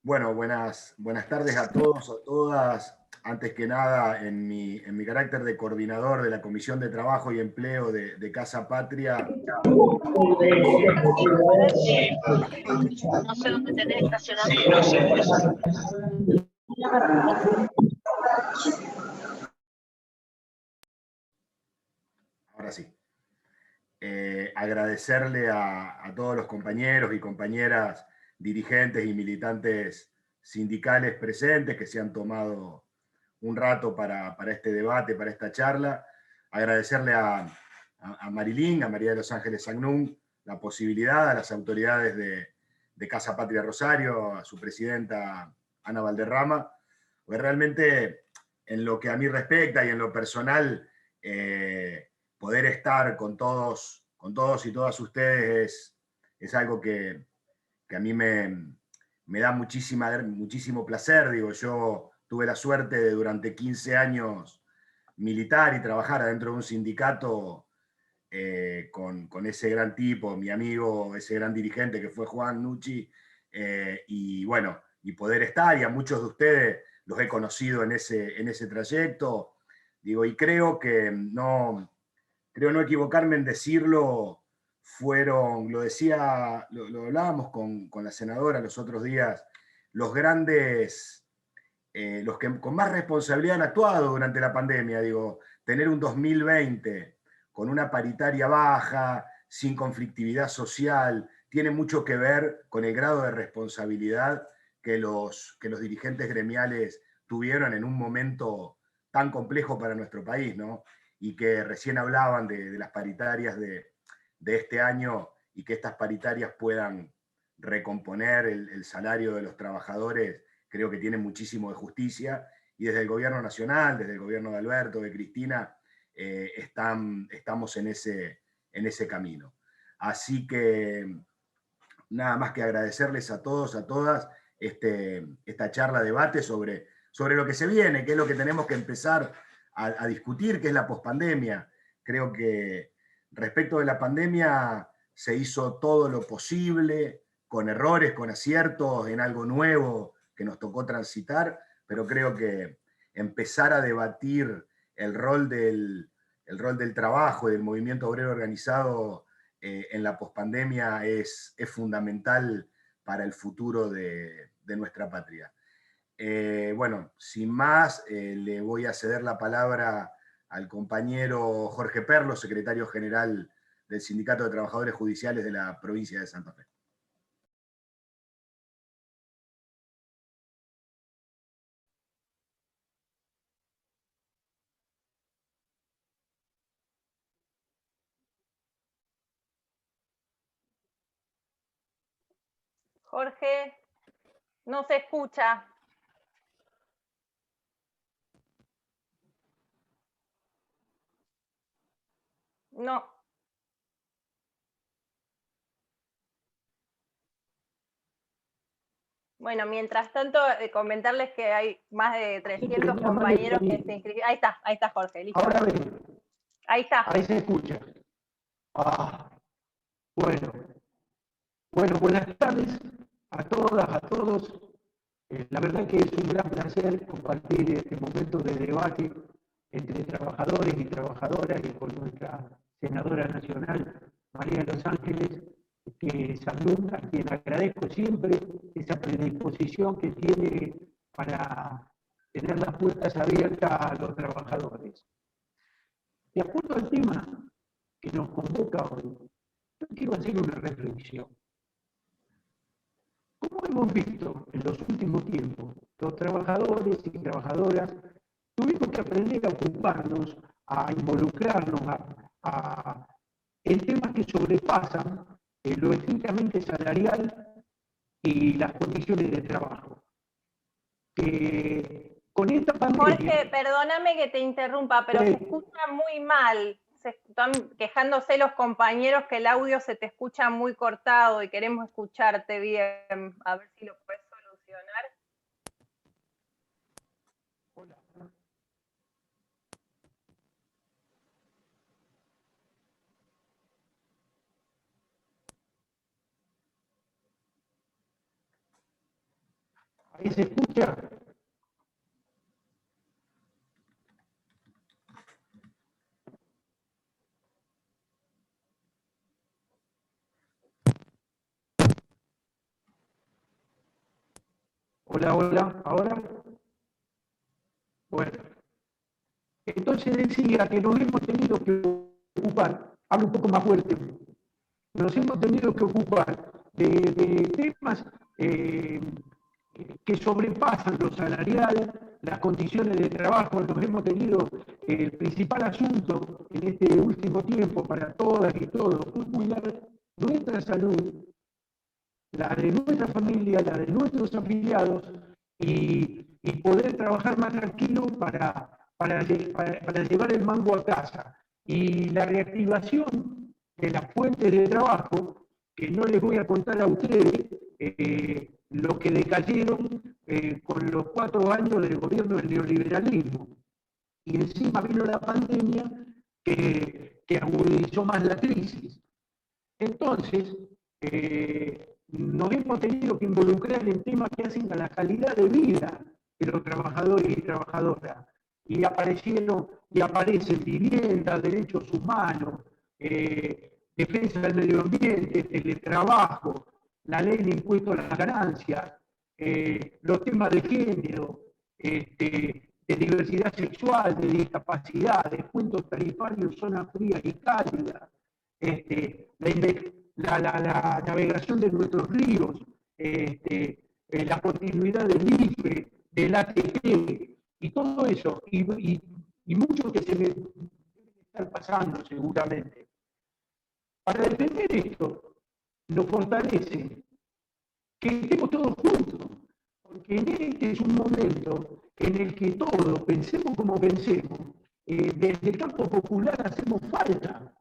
Bueno, buenas tardes a todos, a todas. Antes que nada, en mi carácter de coordinador de la Comisión de Trabajo y Empleo de Casa Patria. No sé dónde tenés estacionado. Sí, no sé. Ahora sí. Agradecerle a todos los compañeros y compañeras, dirigentes y militantes sindicales presentes que se han tomado un rato para este debate, para esta charla. Agradecerle a Marilyn, a María de los Ángeles Agnún, la posibilidad, a las autoridades de Casa Patria Rosario, a su presidenta Ana Valderrama, porque realmente en lo que a mí respecta y en lo personal, poder estar con todos y todas ustedes es algo que a mí me da muchísimo placer. Digo, yo tuve la suerte de durante 15 años militar y trabajar adentro de un sindicato con ese gran tipo, mi amigo, ese gran dirigente que fue Juan Nucci, y bueno, y poder estar, y a muchos de ustedes los he conocido en ese trayecto. Digo, y creo no equivocarme en decirlo, lo hablábamos con la senadora los otros días, los grandes, los que con más responsabilidad han actuado durante la pandemia. Digo, tener un 2020 con una paritaria baja, sin conflictividad social, tiene mucho que ver con el grado de responsabilidad que los dirigentes gremiales tuvieron en un momento tan complejo para nuestro país, ¿no? Y que recién hablaban de las paritarias de este año, y que estas paritarias puedan recomponer el salario de los trabajadores, creo que tiene muchísimo de justicia, y desde el gobierno nacional, desde el gobierno de Alberto, de Cristina, estamos en ese camino. Así que nada más que agradecerles a todos, a todas, esta charla, debate sobre lo que se viene, qué es lo que tenemos que empezar a discutir, que es la pospandemia. Creo que respecto de la pandemia se hizo todo lo posible, con errores, con aciertos, en algo nuevo que nos tocó transitar, pero creo que empezar a debatir el rol del trabajo y del movimiento obrero organizado en la pospandemia es fundamental para el futuro de nuestra patria. Bueno, sin más, le voy a ceder la palabra al compañero Jorge Perlo, secretario general del Sindicato de Trabajadores Judiciales de la provincia de Santa Fe. Jorge, no se escucha. No. Bueno, mientras tanto, comentarles que hay más de 300 compañeros que se inscribieron. Ahí está Jorge, listo. Ahora ven. Ahí está. Ahí se escucha. Bueno, buenas tardes a todas, a todos. La verdad que es un gran placer compartir este momento de debate entre trabajadores y trabajadoras y con nuestra senadora nacional, María de los Ángeles, que es alumna, a quien agradezco siempre esa predisposición que tiene para tener las puertas abiertas a los trabajadores. De acuerdo al tema que nos convoca hoy, yo quiero hacer una reflexión. Como hemos visto en los últimos tiempos, los trabajadores y trabajadoras tuvimos que aprender a ocuparnos, a involucrarnos en temas que sobrepasan lo estrictamente salarial y las condiciones de trabajo. Con esta pandemia... Jorge, perdóname que te interrumpa, pero se escucha muy mal. Se están quejándose los compañeros que el audio se te escucha muy cortado y queremos escucharte bien. A ver si lo puedes solucionar. Hola. ¿Ahí se escucha? Hola, hola, ¿ahora? Bueno, entonces decía que nos hemos tenido que ocupar, hablo un poco más fuerte, nos hemos tenido que ocupar de temas que sobrepasan lo salarial, las condiciones de trabajo. Nos hemos tenido, el principal asunto en este último tiempo para todas y todos, es cuidar nuestra salud, la de nuestra familia, la de nuestros afiliados, y poder trabajar más tranquilo para llevar el mango a casa. Y la reactivación de las fuentes de trabajo, que no les voy a contar a ustedes lo que decayeron con los 4 años del gobierno del neoliberalismo. Y encima vino la pandemia que agudizó más la crisis. Entonces, nos hemos tenido que involucrar en temas que hacen a la calidad de vida de los trabajadores y trabajadoras. Y aparecieron y aparecen vivienda, derechos humanos, defensa del medio ambiente, teletrabajo, la ley de impuesto a las ganancias, los temas de género, de diversidad sexual, de discapacidad, descuentos tarifarios, zonas frías y cálidas, la navegación de nuestros ríos, la continuidad del IFE, del ATP, y todo eso, y mucho que se me debe estar pasando seguramente. Para defender esto, nos fortalece que estemos todos juntos, porque este es un momento en el que todos, pensemos como pensemos, desde el campo popular hacemos falta.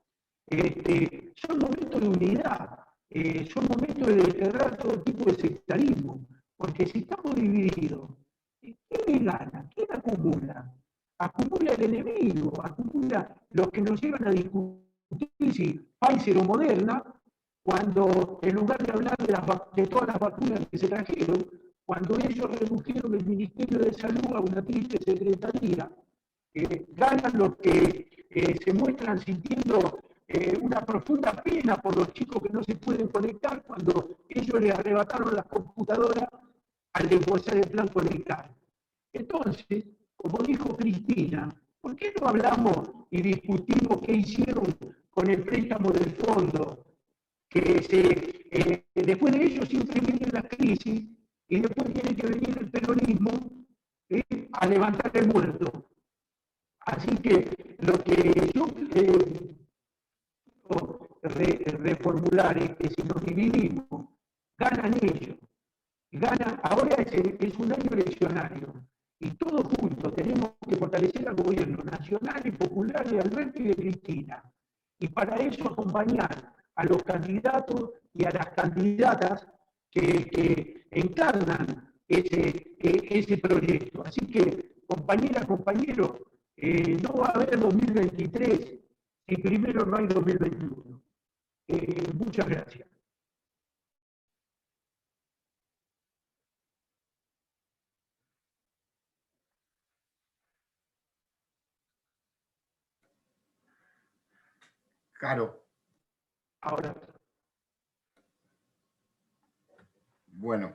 Son momentos de unidad, son momentos de desterrar todo tipo de sectarismo, porque si estamos divididos, ¿quién gana? ¿Quién acumula? Acumula el enemigo, acumula los que nos llevan a discutir si Pfizer o Moderna, cuando en lugar de hablar de todas las vacunas que se trajeron, cuando ellos redujeron el Ministerio de Salud a una triste secretaría, ganan los que se muestran sintiendo una profunda pena por los chicos que no se pueden conectar cuando ellos les arrebataron las computadoras al negociar el plan conectar. Entonces, como dijo Cristina, ¿por qué no hablamos y discutimos qué hicieron con el préstamo del fondo? Que después de ello siempre viene la crisis y después tiene que venir el peronismo a levantar el muerto. Así que lo que yo reformular es que si nos dividimos, ganan ellos. Ahora es un año eleccionario y todos juntos tenemos que fortalecer al gobierno nacional y popular de Alberto y de Cristina. Y para eso acompañar a los candidatos y a las candidatas que encarnan ese proyecto. Así que, compañeras, compañeros, no va a haber 2023 si primero no hay 2021. Muchas gracias. Caro. Ahora. Bueno.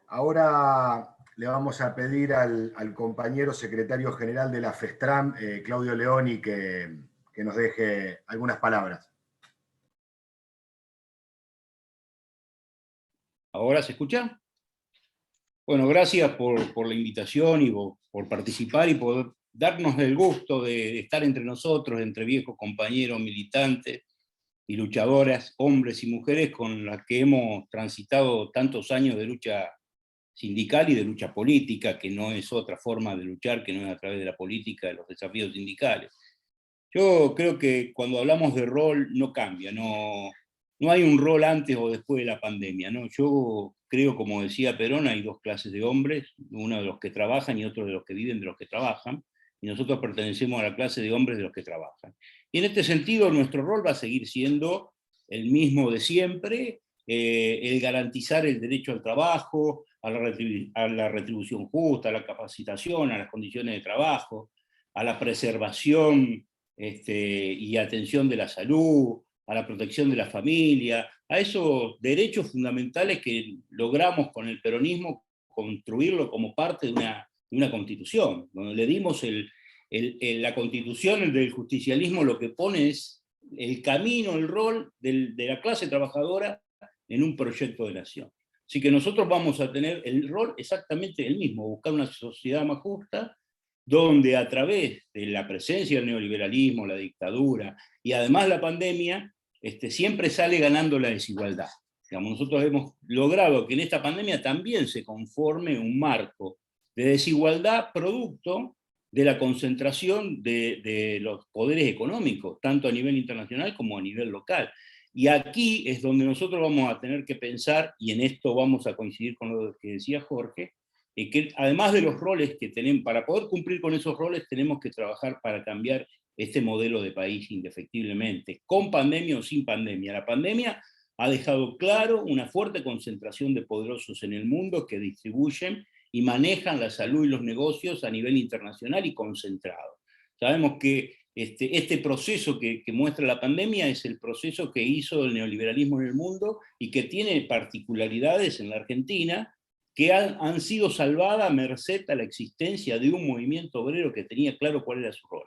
Ahora le vamos a pedir al compañero secretario general de la FESTRAM, Claudio Leoni, que nos deje algunas palabras. ¿Ahora se escucha? Bueno, gracias por la invitación y por participar y por darnos el gusto de estar entre nosotros, entre viejos compañeros militantes y luchadoras, hombres y mujeres, con las que hemos transitado tantos años de lucha sindical y de lucha política, que no es otra forma de luchar que no es a través de la política, de los desafíos sindicales. Yo creo que cuando hablamos de rol no cambia, no hay un rol antes o después de la pandemia, ¿no? Yo creo, como decía Perón, hay dos clases de hombres, uno de los que trabajan y otro de los que viven de los que trabajan, y nosotros pertenecemos a la clase de hombres de los que trabajan. Y en este sentido nuestro rol va a seguir siendo el mismo de siempre, el garantizar el derecho al trabajo, a la retribución justa, a la capacitación, a las condiciones de trabajo, a la preservación y atención de la salud, a la protección de la familia, a esos derechos fundamentales que logramos con el peronismo construirlo como parte de una constitución, donde le dimos la constitución, el del justicialismo, lo que pone es el camino, el rol de la clase trabajadora en un proyecto de nación. Así que nosotros vamos a tener el rol exactamente el mismo, buscar una sociedad más justa, donde a través de la presencia del neoliberalismo, la dictadura, y además la pandemia, siempre sale ganando la desigualdad. Digamos, nosotros hemos logrado que en esta pandemia también se conforme un marco de desigualdad producto de la concentración de los poderes económicos, tanto a nivel internacional como a nivel local. Y aquí es donde nosotros vamos a tener que pensar, y en esto vamos a coincidir con lo que decía Jorge, que además de los roles que tenemos, para poder cumplir con esos roles, tenemos que trabajar para cambiar este modelo de país indefectiblemente, con pandemia o sin pandemia. La pandemia ha dejado claro una fuerte concentración de poderosos en el mundo que distribuyen y manejan la salud y los negocios a nivel internacional y concentrado. Sabemos que este proceso que muestra la pandemia es el proceso que hizo el neoliberalismo en el mundo y que tiene particularidades en la Argentina que han sido salvadas a merced a la existencia de un movimiento obrero que tenía claro cuál era su rol.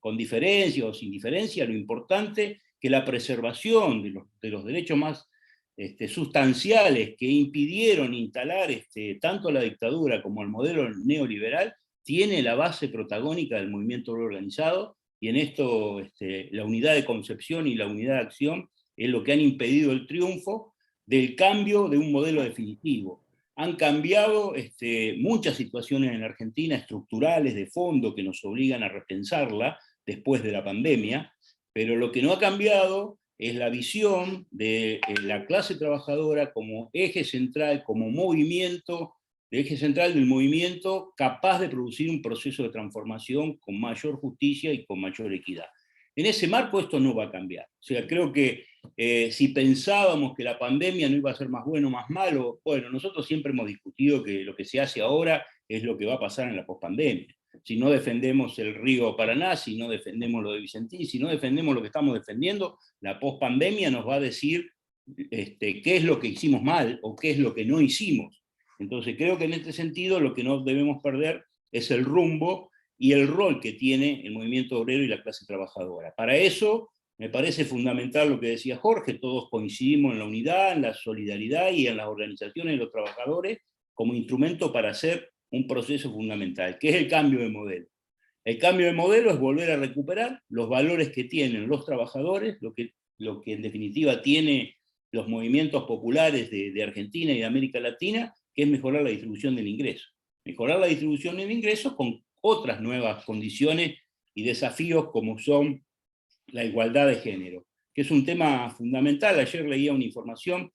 Con diferencia o sin diferencia, lo importante que la preservación de los derechos más sustanciales que impidieron instalar tanto la dictadura como el modelo neoliberal, tiene la base protagónica del movimiento obrero organizado, y en esto la unidad de concepción y la unidad de acción es lo que han impedido el triunfo del cambio de un modelo definitivo. Han cambiado muchas situaciones en la Argentina, estructurales, de fondo, que nos obligan a repensarla después de la pandemia, pero lo que no ha cambiado es la visión de la clase trabajadora como eje central, como movimiento, el eje central del movimiento capaz de producir un proceso de transformación con mayor justicia y con mayor equidad. En ese marco esto no va a cambiar. O sea, creo que si pensábamos que la pandemia no iba a ser más bueno o más malo, bueno, nosotros siempre hemos discutido que lo que se hace ahora es lo que va a pasar en la pospandemia. Si no defendemos el río Paraná, si no defendemos lo de Vicentín, si no defendemos lo que estamos defendiendo, la pospandemia nos va a decir qué es lo que hicimos mal o qué es lo que no hicimos. Entonces creo que en este sentido lo que no debemos perder es el rumbo y el rol que tiene el movimiento obrero y la clase trabajadora. Para eso me parece fundamental lo que decía Jorge, todos coincidimos en la unidad, en la solidaridad y en las organizaciones de los trabajadores como instrumento para hacer un proceso fundamental, que es el cambio de modelo. El cambio de modelo es volver a recuperar los valores que tienen los trabajadores, lo que en definitiva tiene los movimientos populares de Argentina y de América Latina, que es mejorar la distribución del ingreso. Mejorar la distribución del ingreso con otras nuevas condiciones y desafíos como son la igualdad de género, que es un tema fundamental. Ayer leía una información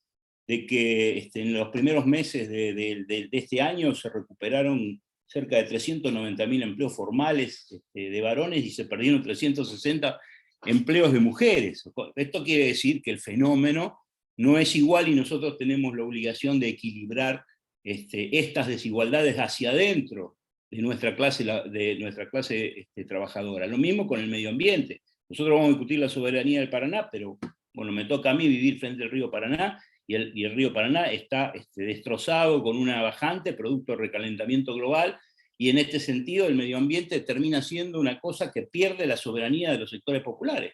de que en los primeros meses de este año se recuperaron cerca de 390.000 empleos formales de varones y se perdieron 360 empleos de mujeres. Esto quiere decir que el fenómeno no es igual y nosotros tenemos la obligación de equilibrar estas desigualdades hacia adentro de nuestra clase trabajadora. Lo mismo con el medio ambiente. Nosotros vamos a discutir la soberanía del Paraná, pero bueno, me toca a mí vivir frente al río Paraná, y el río Paraná está destrozado con una bajante, producto del recalentamiento global, y en este sentido el medio ambiente termina siendo una cosa que pierde la soberanía de los sectores populares.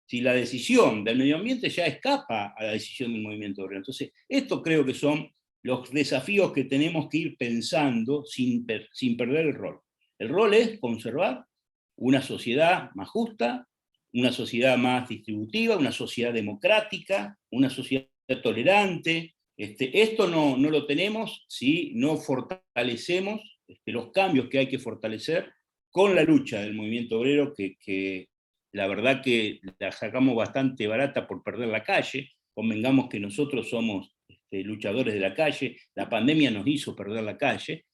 Si la decisión del medio ambiente ya escapa a la decisión del movimiento obrero. Entonces, esto creo que son los desafíos que tenemos que ir pensando sin perder el rol. El rol es conservar una sociedad más justa, una sociedad más distributiva, una sociedad democrática, una sociedad tolerante. Esto no lo tenemos si no fortalecemos los cambios que hay que fortalecer con la lucha del movimiento obrero, que la verdad que la sacamos bastante barata por perder la calle. Convengamos que nosotros somos luchadores de la calle, la pandemia nos hizo perder la calle,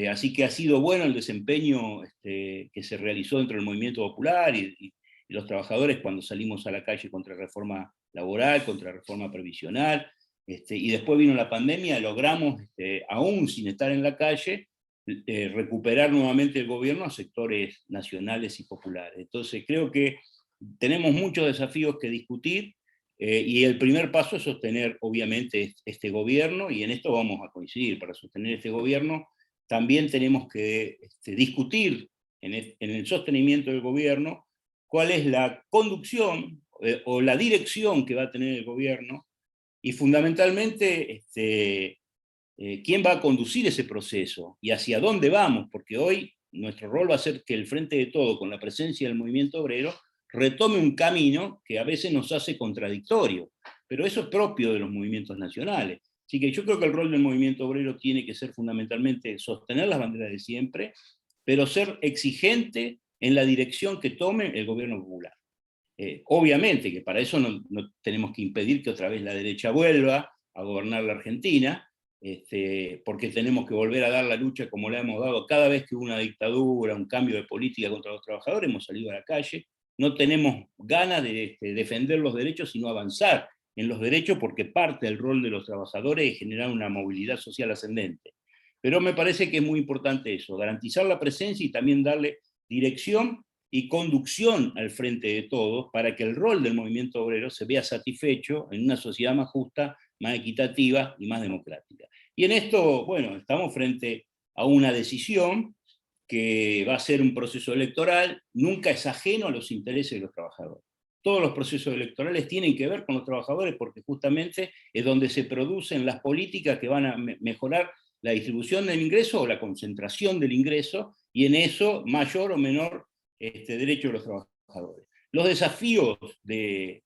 así que ha sido bueno el desempeño que se realizó dentro del movimiento popular y los trabajadores cuando salimos a la calle contra reforma laboral, contra reforma previsional, y después vino la pandemia, logramos, aún sin estar en la calle, recuperar nuevamente el gobierno a sectores nacionales y populares. Entonces creo que tenemos muchos desafíos que discutir, y el primer paso es sostener, obviamente, este gobierno, y en esto vamos a coincidir. Para sostener este gobierno también tenemos que discutir en el sostenimiento del gobierno cuál es la conducción o la dirección que va a tener el gobierno, y fundamentalmente quién va a conducir ese proceso y hacia dónde vamos, porque hoy nuestro rol va a ser que el Frente de Todo, con la presencia del movimiento obrero, retome un camino que a veces nos hace contradictorio, pero eso es propio de los movimientos nacionales. Así que yo creo que el rol del movimiento obrero tiene que ser fundamentalmente sostener las banderas de siempre, pero ser exigente en la dirección que tome el gobierno popular. Obviamente que para eso no tenemos que impedir que otra vez la derecha vuelva a gobernar la Argentina, porque tenemos que volver a dar la lucha como la hemos dado cada vez que hubo una dictadura, un cambio de política contra los trabajadores, hemos salido a la calle. No tenemos ganas de defender los derechos, sino avanzar en los derechos, porque parte del rol de los trabajadores es generar una movilidad social ascendente. Pero me parece que es muy importante eso, garantizar la presencia y también darle dirección y conducción al Frente de Todos, para que el rol del movimiento obrero se vea satisfecho en una sociedad más justa, más equitativa y más democrática. Y en esto, bueno, estamos frente a una decisión que va a ser un proceso electoral, nunca es ajeno a los intereses de los trabajadores. Todos los procesos electorales tienen que ver con los trabajadores, porque justamente es donde se producen las políticas que van a mejorar la distribución del ingreso o la concentración del ingreso, y en eso mayor o menor derecho de los trabajadores. Los desafíos de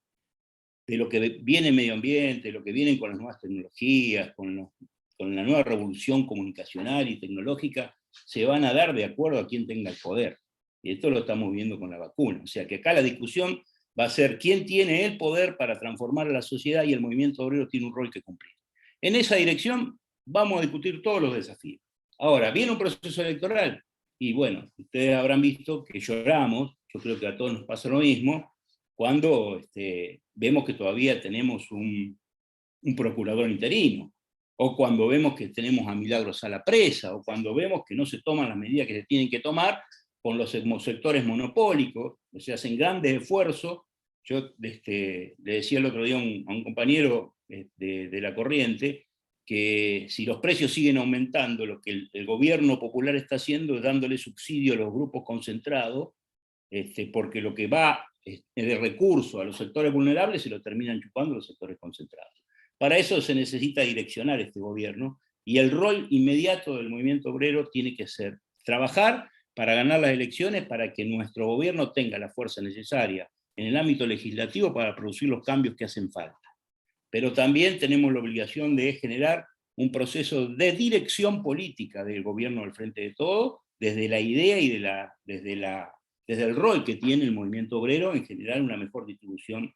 lo que viene en medio ambiente, lo que vienen con las nuevas tecnologías, con la nueva revolución comunicacional y tecnológica, se van a dar de acuerdo a quien tenga el poder. Y esto lo estamos viendo con la vacuna. O sea que acá la discusión va a ser quién tiene el poder para transformar a la sociedad, y el movimiento obrero tiene un rol que cumplir. En esa dirección vamos a discutir todos los desafíos. Ahora, viene un proceso electoral, y bueno, ustedes habrán visto que lloramos, yo creo que a todos nos pasa lo mismo, cuando vemos que todavía tenemos un procurador interino, o cuando vemos que tenemos a Milagros a la presa, o cuando vemos que no se toman las medidas que se tienen que tomar con los sectores monopólicos, o sea, hacen grandes esfuerzos. Yo le decía el otro día a un compañero de La Corriente, que si los precios siguen aumentando, lo que el gobierno popular está haciendo es dándole subsidio a los grupos concentrados, porque lo que va de recurso a los sectores vulnerables se lo terminan chupando los sectores concentrados. Para eso se necesita direccionar este gobierno, y el rol inmediato del movimiento obrero tiene que ser trabajar para ganar las elecciones, para que nuestro gobierno tenga la fuerza necesaria en el ámbito legislativo para producir los cambios que hacen falta. Pero también tenemos la obligación de generar un proceso de dirección política del gobierno del Frente de Todos, desde la idea y desde el rol que tiene el movimiento obrero en generar una mejor distribución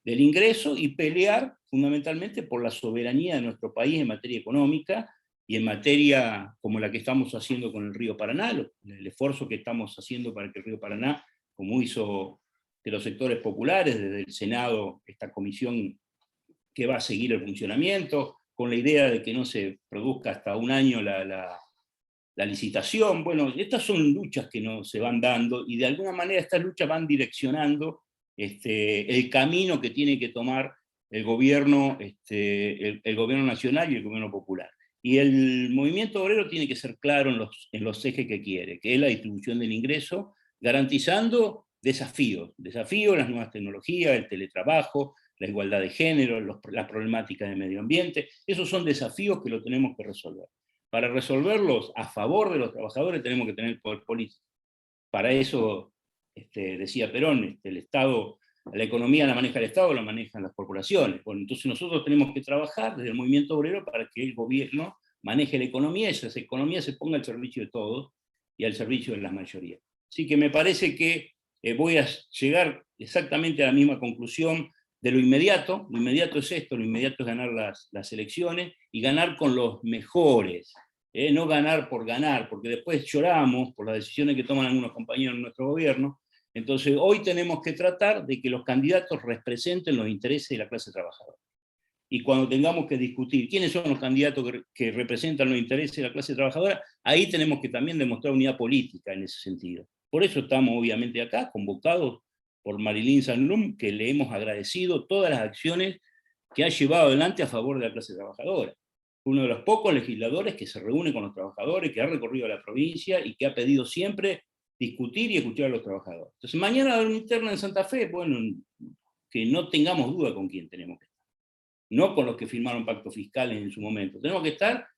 del ingreso, y pelear fundamentalmente por la soberanía de nuestro país en materia económica, y en materia como la que estamos haciendo con el río Paraná, el esfuerzo que estamos haciendo para que el río Paraná, como hizo de los sectores populares, desde el Senado, esta comisión que va a seguir el funcionamiento, con la idea de que no se produzca hasta un año la licitación. Bueno, estas son luchas que no se van dando, y de alguna manera estas luchas van direccionando el camino que tiene que tomar el gobierno, el gobierno nacional y el gobierno popular. Y el movimiento obrero tiene que ser claro en los ejes que quiere, que es la distribución del ingreso, garantizando desafíos, las nuevas tecnologías, el teletrabajo, la igualdad de género, las problemáticas de medio ambiente. Esos son desafíos que lo tenemos que resolver. Para resolverlos a favor de los trabajadores tenemos que tener poder político. Para eso, decía Perón, el Estado, la economía la maneja el Estado, la manejan las corporaciones. Bueno, entonces nosotros tenemos que trabajar desde el movimiento obrero para que el gobierno maneje la economía, y esa economía se ponga al servicio de todos y al servicio de las mayorías. Así que me parece que voy a llegar exactamente a la misma conclusión de lo inmediato. Lo inmediato es esto, lo inmediato es ganar las elecciones, y ganar con los mejores, no ganar, porque después lloramos por las decisiones que toman algunos compañeros en nuestro gobierno. Entonces hoy tenemos que tratar de que los candidatos representen los intereses de la clase trabajadora. y cuando tengamos que discutir quiénes son los candidatos que representan los intereses de la clase trabajadora, ahí tenemos que también demostrar unidad política en ese sentido. Por eso estamos obviamente acá, convocados por Marilyn Sanlum, que le hemos agradecido todas las acciones que ha llevado adelante a favor de la clase trabajadora. Uno de los pocos legisladores que se reúne con los trabajadores, que ha recorrido la provincia y que ha pedido siempre discutir y escuchar a los trabajadores. Entonces mañana va a haber una interna en Santa Fe, bueno, que no tengamos duda con quién tenemos que estar. No con los que firmaron pactos fiscales en su momento. Tenemos que estar,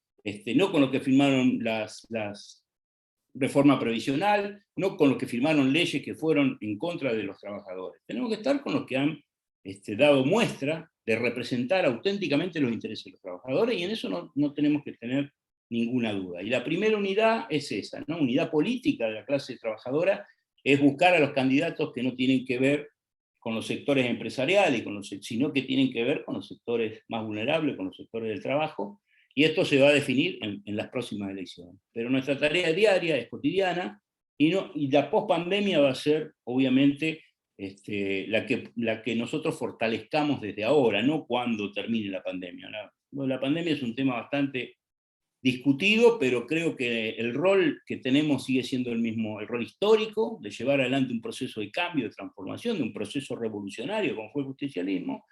no con los que firmaron las reforma previsional, no con los que firmaron leyes que fueron en contra de los trabajadores. Tenemos que estar con los que han dado muestra de representar auténticamente los intereses de los trabajadores, y en eso no tenemos que tener ninguna duda. Y la primera unidad es esa, ¿no? Unidad política de la clase trabajadora, es buscar a los candidatos que no tienen que ver con los sectores empresariales, sino que tienen que ver con los sectores más vulnerables, con los sectores del trabajo, y esto se va a definir en las próximas elecciones. Pero nuestra tarea diaria es cotidiana, y la pospandemia va a ser, obviamente, la que nosotros fortalezcamos desde ahora, no cuando termine la pandemia. La pandemia es un tema bastante discutido, pero creo que el rol que tenemos sigue siendo el mismo, el rol histórico, de llevar adelante un proceso de cambio, de transformación, de un proceso revolucionario como fue el justicialismo,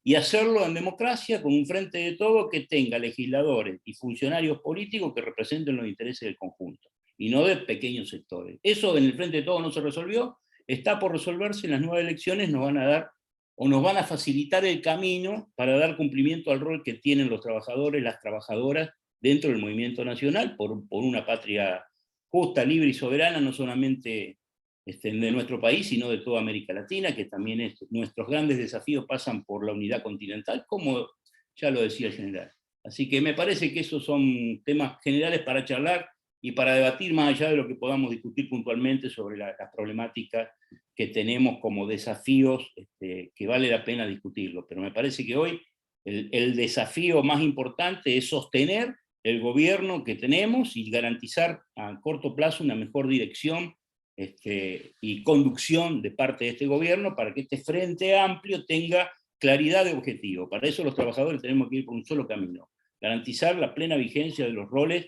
y hacerlo en democracia con un frente de todo que tenga legisladores y funcionarios políticos que representen los intereses del conjunto, y no de pequeños sectores. Eso en el frente de todo no se resolvió, está por resolverse. En las nuevas elecciones nos van a dar, o nos van a facilitar el camino para dar cumplimiento al rol que tienen los trabajadores, las trabajadoras, dentro del movimiento nacional, por una patria justa, libre y soberana, no solamente de nuestro país, sino de toda América Latina, que también nuestros grandes desafíos pasan por la unidad continental, como ya lo decía el general. Así que me parece que esos son temas generales para charlar y para debatir, más allá de lo que podamos discutir puntualmente sobre las problemáticas que tenemos como desafíos, que vale la pena discutirlo. Pero me parece que hoy el desafío más importante es sostener el gobierno que tenemos y garantizar a corto plazo una mejor dirección y conducción de parte de este gobierno, para que este frente amplio tenga claridad de objetivo. Para eso los trabajadores tenemos que ir por un solo camino: garantizar la plena vigencia de los roles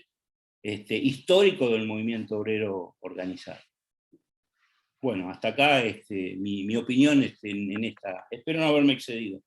históricos del movimiento obrero organizado. Bueno, hasta acá mi opinión en esta. Espero no haberme excedido.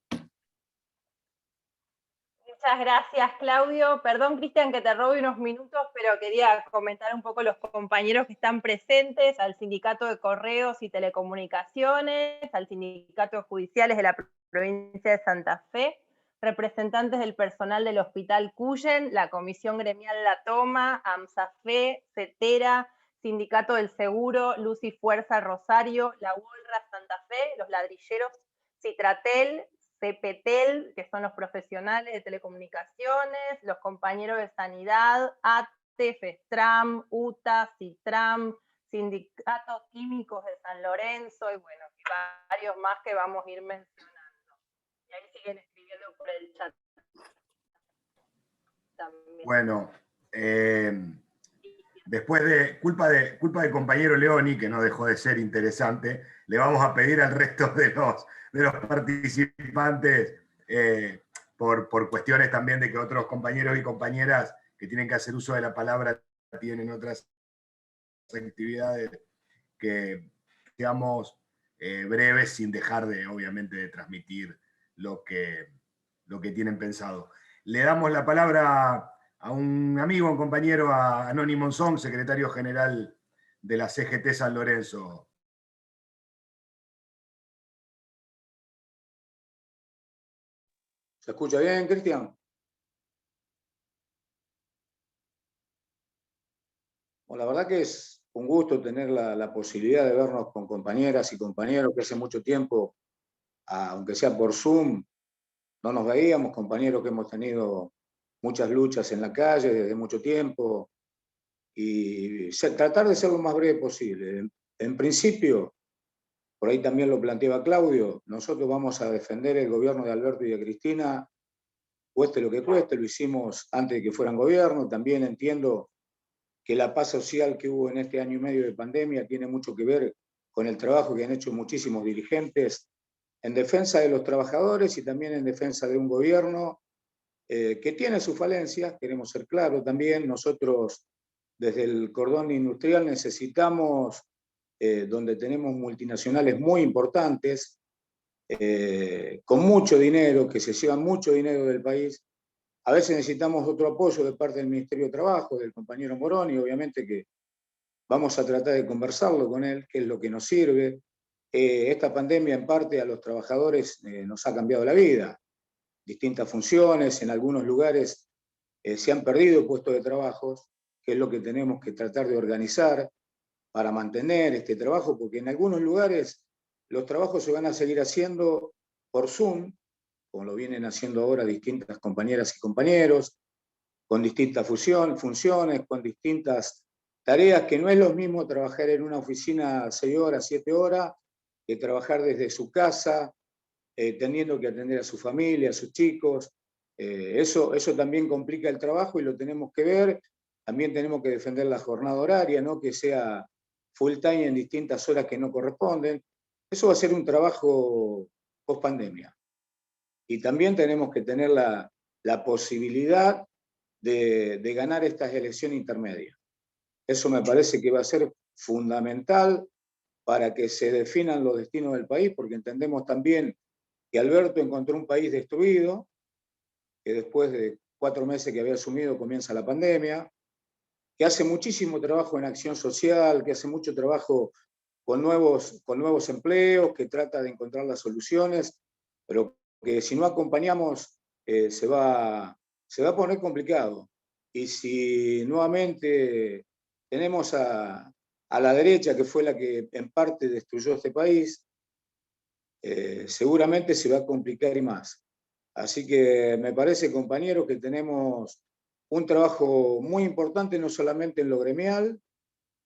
Muchas gracias, Claudio. Perdón, Cristian, que te robe unos minutos, pero quería comentar un poco los compañeros que están presentes: al Sindicato de Correos y Telecomunicaciones, al Sindicato de Judiciales de la provincia de Santa Fe, representantes del personal del Hospital Cuyen, la Comisión Gremial La Toma, AMSAFE, CETERA, Sindicato del Seguro, Luz y Fuerza Rosario, La UOLRA Santa Fe, los ladrilleros Citratel, CPTEL, que son los profesionales de telecomunicaciones, los compañeros de sanidad, ATE, FESTRAM, UTA, CITRAM, Sindicatos Químicos de San Lorenzo, y bueno, y varios más que vamos a ir mencionando. Y ahí siguen escribiendo por el chat también. Bueno, después de culpa del compañero Leoni, que no dejó de ser interesante, le vamos a pedir al resto de los participantes, por cuestiones también de que otros compañeros y compañeras que tienen que hacer uso de la palabra tienen otras actividades, que seamos breves, sin dejar de, obviamente, de transmitir lo que tienen pensado. Le damos la palabra a un amigo, un compañero, a Noni Monzón, secretario general de la CGT San Lorenzo. ¿Se escucha bien, Cristian? Bueno, la verdad que es un gusto tener la posibilidad de vernos con compañeras y compañeros que hace mucho tiempo, aunque sea por Zoom, no nos veíamos, compañeros que hemos tenido muchas luchas en la calle desde mucho tiempo, y tratar de ser lo más breve posible. En principio, por ahí también lo planteaba Claudio, nosotros vamos a defender el gobierno de Alberto y de Cristina, cueste lo que cueste. Lo hicimos antes de que fueran gobierno. También entiendo que la paz social que hubo en este año y medio de pandemia tiene mucho que ver con el trabajo que han hecho muchísimos dirigentes en defensa de los trabajadores y también en defensa de un gobierno que tiene sus falencias, queremos ser claros también. Nosotros desde el cordón industrial necesitamos, donde tenemos multinacionales muy importantes, con mucho dinero, que se llevan mucho dinero del país. A veces necesitamos otro apoyo de parte del Ministerio de Trabajo, del compañero Morón, y obviamente que vamos a tratar de conversarlo con él, qué es lo que nos sirve. Esta pandemia en parte a los trabajadores nos ha cambiado la vida. Distintas funciones, en algunos lugares se han perdido puestos de trabajo, que es lo que tenemos que tratar de organizar para mantener este trabajo, porque en algunos lugares los trabajos se van a seguir haciendo por Zoom, como lo vienen haciendo ahora distintas compañeras y compañeros, con distintas funciones, con distintas tareas, que no es lo mismo trabajar en una oficina 6 horas, 7 horas, que trabajar desde su casa, teniendo que atender a su familia, a sus chicos. Eso también complica el trabajo y lo tenemos que ver. También tenemos que defender la jornada horaria, no que sea full time en distintas horas que no corresponden. Eso va a ser un trabajo post pandemia. Y también tenemos que tener la posibilidad de ganar estas elecciones intermedias. Eso me parece que va a ser fundamental para que se definan los destinos del país, porque entendemos también que Alberto encontró un país destruido, que después de 4 meses que había asumido comienza la pandemia, que hace muchísimo trabajo en acción social, que hace mucho trabajo con nuevos empleos, que trata de encontrar las soluciones, pero que si no acompañamos se va a poner complicado. Y si nuevamente tenemos a la derecha, que fue la que en parte destruyó este país, seguramente se va a complicar y más. Así que me parece, compañeros, que tenemos un trabajo muy importante, no solamente en lo gremial,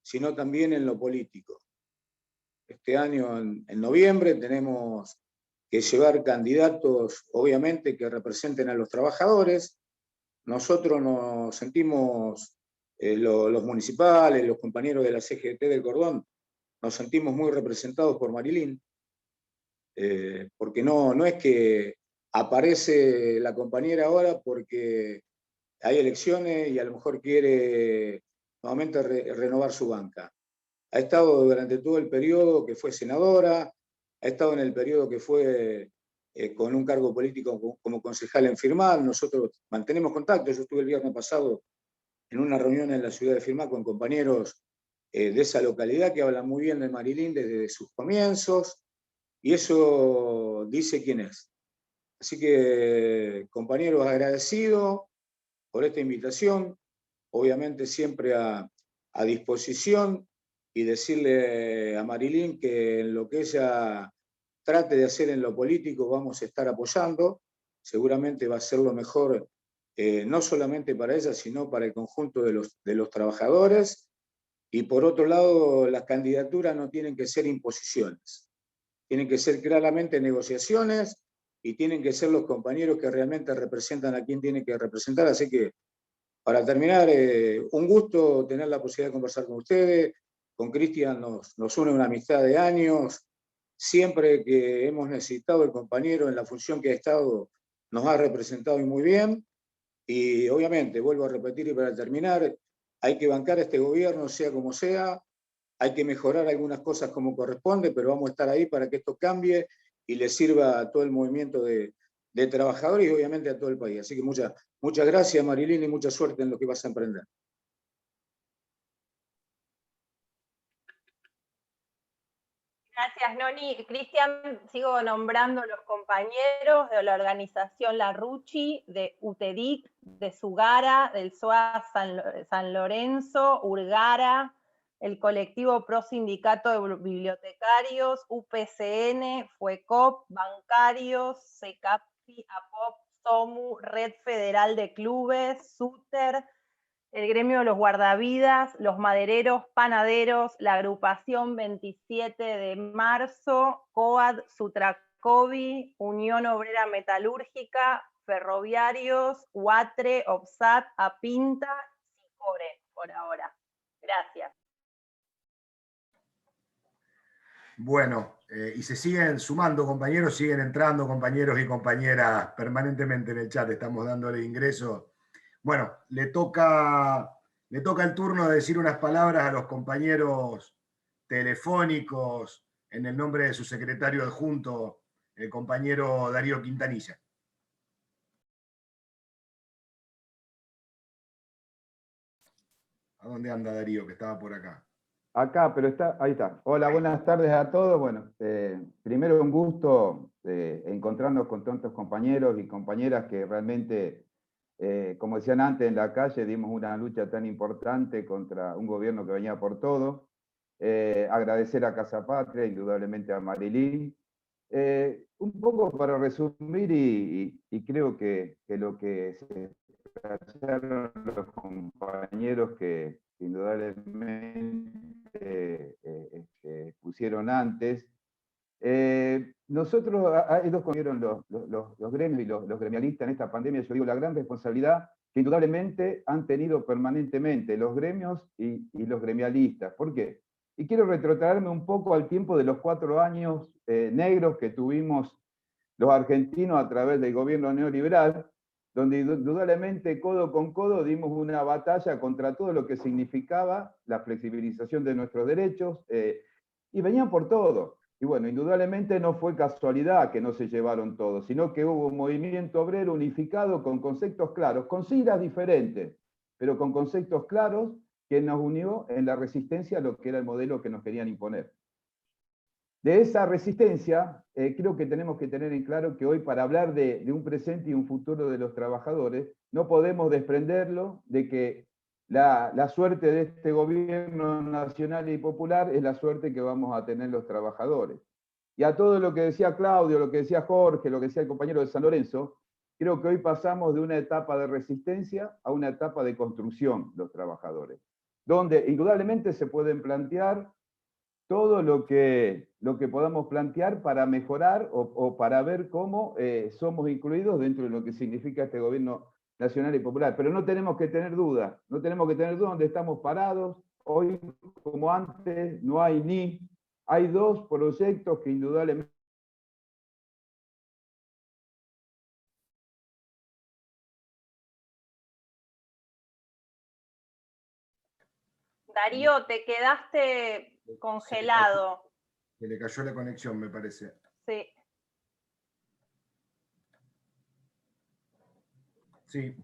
sino también en lo político. Este año, en noviembre, tenemos que llevar candidatos, obviamente, que representen a los trabajadores. Nosotros nos sentimos, los municipales, los compañeros de la CGT del Cordón, nos sentimos muy representados por Marilyn, porque no es que aparece la compañera ahora porque hay elecciones y a lo mejor quiere nuevamente renovar su banca. Ha estado durante todo el periodo que fue senadora, ha estado en el periodo que fue con un cargo político como concejal en Firmat. Nosotros mantenemos contacto. Yo estuve el viernes pasado en una reunión en la ciudad de Firmat con compañeros de esa localidad que hablan muy bien de Marilyn desde sus comienzos, y eso dice quién es. Así que, compañeros, agradecido por esta invitación, obviamente siempre a disposición, y decirle a Marilyn que en lo que ella trate de hacer en lo político vamos a estar apoyando. Seguramente va a ser lo mejor, no solamente para ella, sino para el conjunto de los trabajadores. Y por otro lado, las candidaturas no tienen que ser imposiciones, tienen que ser claramente negociaciones y tienen que ser los compañeros que realmente representan a quien tienen que representar. Así que, para terminar, un gusto tener la posibilidad de conversar con ustedes. Con Cristian nos une una amistad de años. Siempre que hemos necesitado el compañero en la función que ha estado, nos ha representado y muy bien. Y obviamente, vuelvo a repetir y para terminar, hay que bancar a este gobierno, sea como sea. Hay que mejorar algunas cosas como corresponde, pero vamos a estar ahí para que esto cambie y le sirva a todo el movimiento de trabajadores y obviamente a todo el país. Así que muchas gracias, Marilyn, y mucha suerte en lo que vas a emprender. Gracias, Noni. Cristian, sigo nombrando los compañeros de la organización La Ruchi, de UTEDIC, de Sugara, del SOA San Lorenzo, Urgara, el colectivo Pro Sindicato de Bibliotecarios, UPCN, FUECOP, Bancarios, SECAPI, APOP, SOMU, Red Federal de Clubes, SUTER, el gremio de los guardavidas, los madereros, panaderos, la agrupación 27 de marzo, COAD, Sutracovi, Unión Obrera Metalúrgica, Ferroviarios, UATRE, OPSAT, APINTA, SICORE, por ahora. Gracias. Bueno, y se siguen sumando compañeros, siguen entrando compañeros y compañeras permanentemente en el chat, estamos dándole ingreso. Bueno, le toca el turno de decir unas palabras a los compañeros telefónicos en el nombre de su secretario adjunto, el compañero Darío Quintanilla. ¿A dónde anda Darío, que estaba por acá? Acá, pero ahí está. Hola, buenas tardes a todos. Bueno, primero un gusto encontrarnos con tantos compañeros y compañeras que realmente, como decían antes, en la calle dimos una lucha tan importante contra un gobierno que venía por todo. Agradecer a Casa Patria, indudablemente a Marilyn. Un poco para resumir, y creo que lo que se expresaron los compañeros que indudablemente pusieron antes. Nosotros, hay dos compañeros, los gremios y los gremialistas en esta pandemia, yo digo, la gran responsabilidad que indudablemente han tenido permanentemente los gremios y los gremialistas. ¿Por qué? Y quiero retrotraerme un poco al tiempo de los 4 años negros que tuvimos los argentinos a través del gobierno neoliberal, donde indudablemente codo con codo dimos una batalla contra todo lo que significaba la flexibilización de nuestros derechos, y venían por todo. Y bueno, indudablemente no fue casualidad que no se llevaron todos, sino que hubo un movimiento obrero unificado con conceptos claros, con siglas diferentes, pero con conceptos claros que nos unió en la resistencia a lo que era el modelo que nos querían imponer. De esa resistencia, creo que tenemos que tener en claro que hoy, para hablar de un presente y un futuro de los trabajadores, no podemos desprenderlo de que la suerte de este gobierno nacional y popular es la suerte que vamos a tener los trabajadores. Y a todo lo que decía Claudio, lo que decía Jorge, lo que decía el compañero de San Lorenzo, creo que hoy pasamos de una etapa de resistencia a una etapa de construcción, los trabajadores, donde indudablemente se pueden plantear todo lo que podamos plantear para mejorar o para ver cómo somos incluidos dentro de lo que significa este gobierno nacional y popular. Pero no tenemos que tener dudas, no tenemos que tener dudas donde estamos parados. Hoy, como antes, no hay hay 2 proyectos que indudablemente... Darío, te quedaste congelado. Se le cayó la conexión, me parece. Sí. Sí.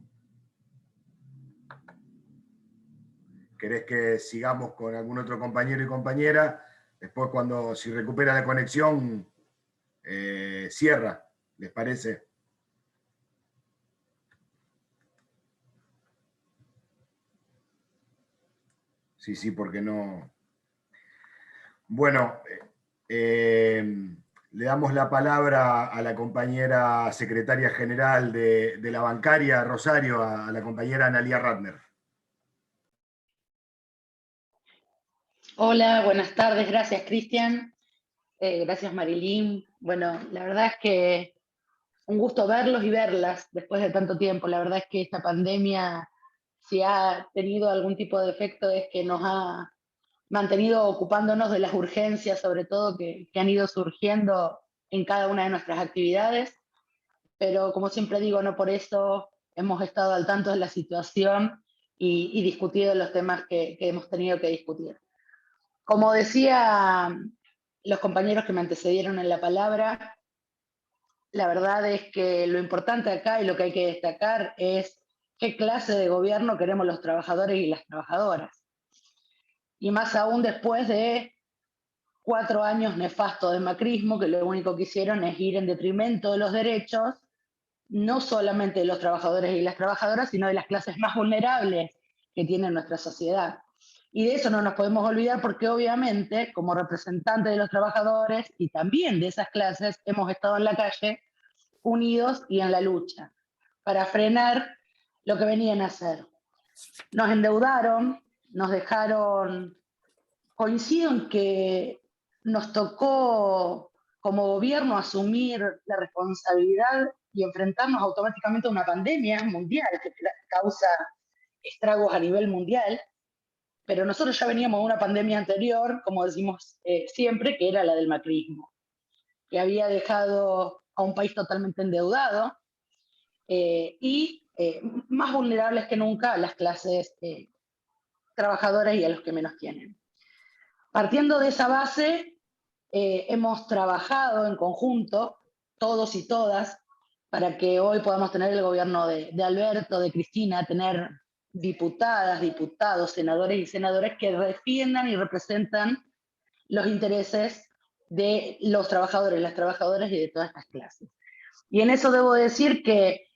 ¿Querés que sigamos con algún otro compañero y compañera? Después, si recupera la conexión, cierra, ¿les parece? Sí, porque no... Bueno, le damos la palabra a la compañera secretaria general de la bancaria Rosario, a la compañera Analía Ratner. Hola, buenas tardes, gracias Cristian, gracias Marilyn. Bueno, la verdad es que un gusto verlos y verlas después de tanto tiempo. La verdad es que esta pandemia, si ha tenido algún tipo de efecto, es que nos ha mantenido ocupándonos de las urgencias, sobre todo que han ido surgiendo en cada una de nuestras actividades. Pero como siempre digo, no por eso hemos estado al tanto de la situación y discutido los temas que hemos tenido que discutir. Como decía los compañeros que me antecedieron en la palabra, la verdad es que lo importante acá y lo que hay que destacar es qué clase de gobierno queremos los trabajadores y las trabajadoras. Y más aún después de 4 años nefastos de macrismo, que lo único que hicieron es ir en detrimento de los derechos, no solamente de los trabajadores y las trabajadoras, sino de las clases más vulnerables que tiene nuestra sociedad. Y de eso no nos podemos olvidar porque obviamente, como representantes de los trabajadores y también de esas clases, hemos estado en la calle unidos y en la lucha para frenar lo que venían a hacer. Nos endeudaron, nos dejaron... Coincido en que nos tocó como gobierno asumir la responsabilidad y enfrentarnos automáticamente a una pandemia mundial que causa estragos a nivel mundial, pero nosotros ya veníamos de una pandemia anterior, como decimos siempre, que era la del macrismo. que había dejado a un país totalmente endeudado y más vulnerables que nunca a las clases trabajadoras y a los que menos tienen. Partiendo de esa base, hemos trabajado en conjunto, todos y todas, para que hoy podamos tener el gobierno de Alberto, de Cristina, tener diputadas, diputados, senadores y senadoras que defiendan y representan los intereses de los trabajadores, las trabajadoras y de todas estas clases. Y en eso debo decir que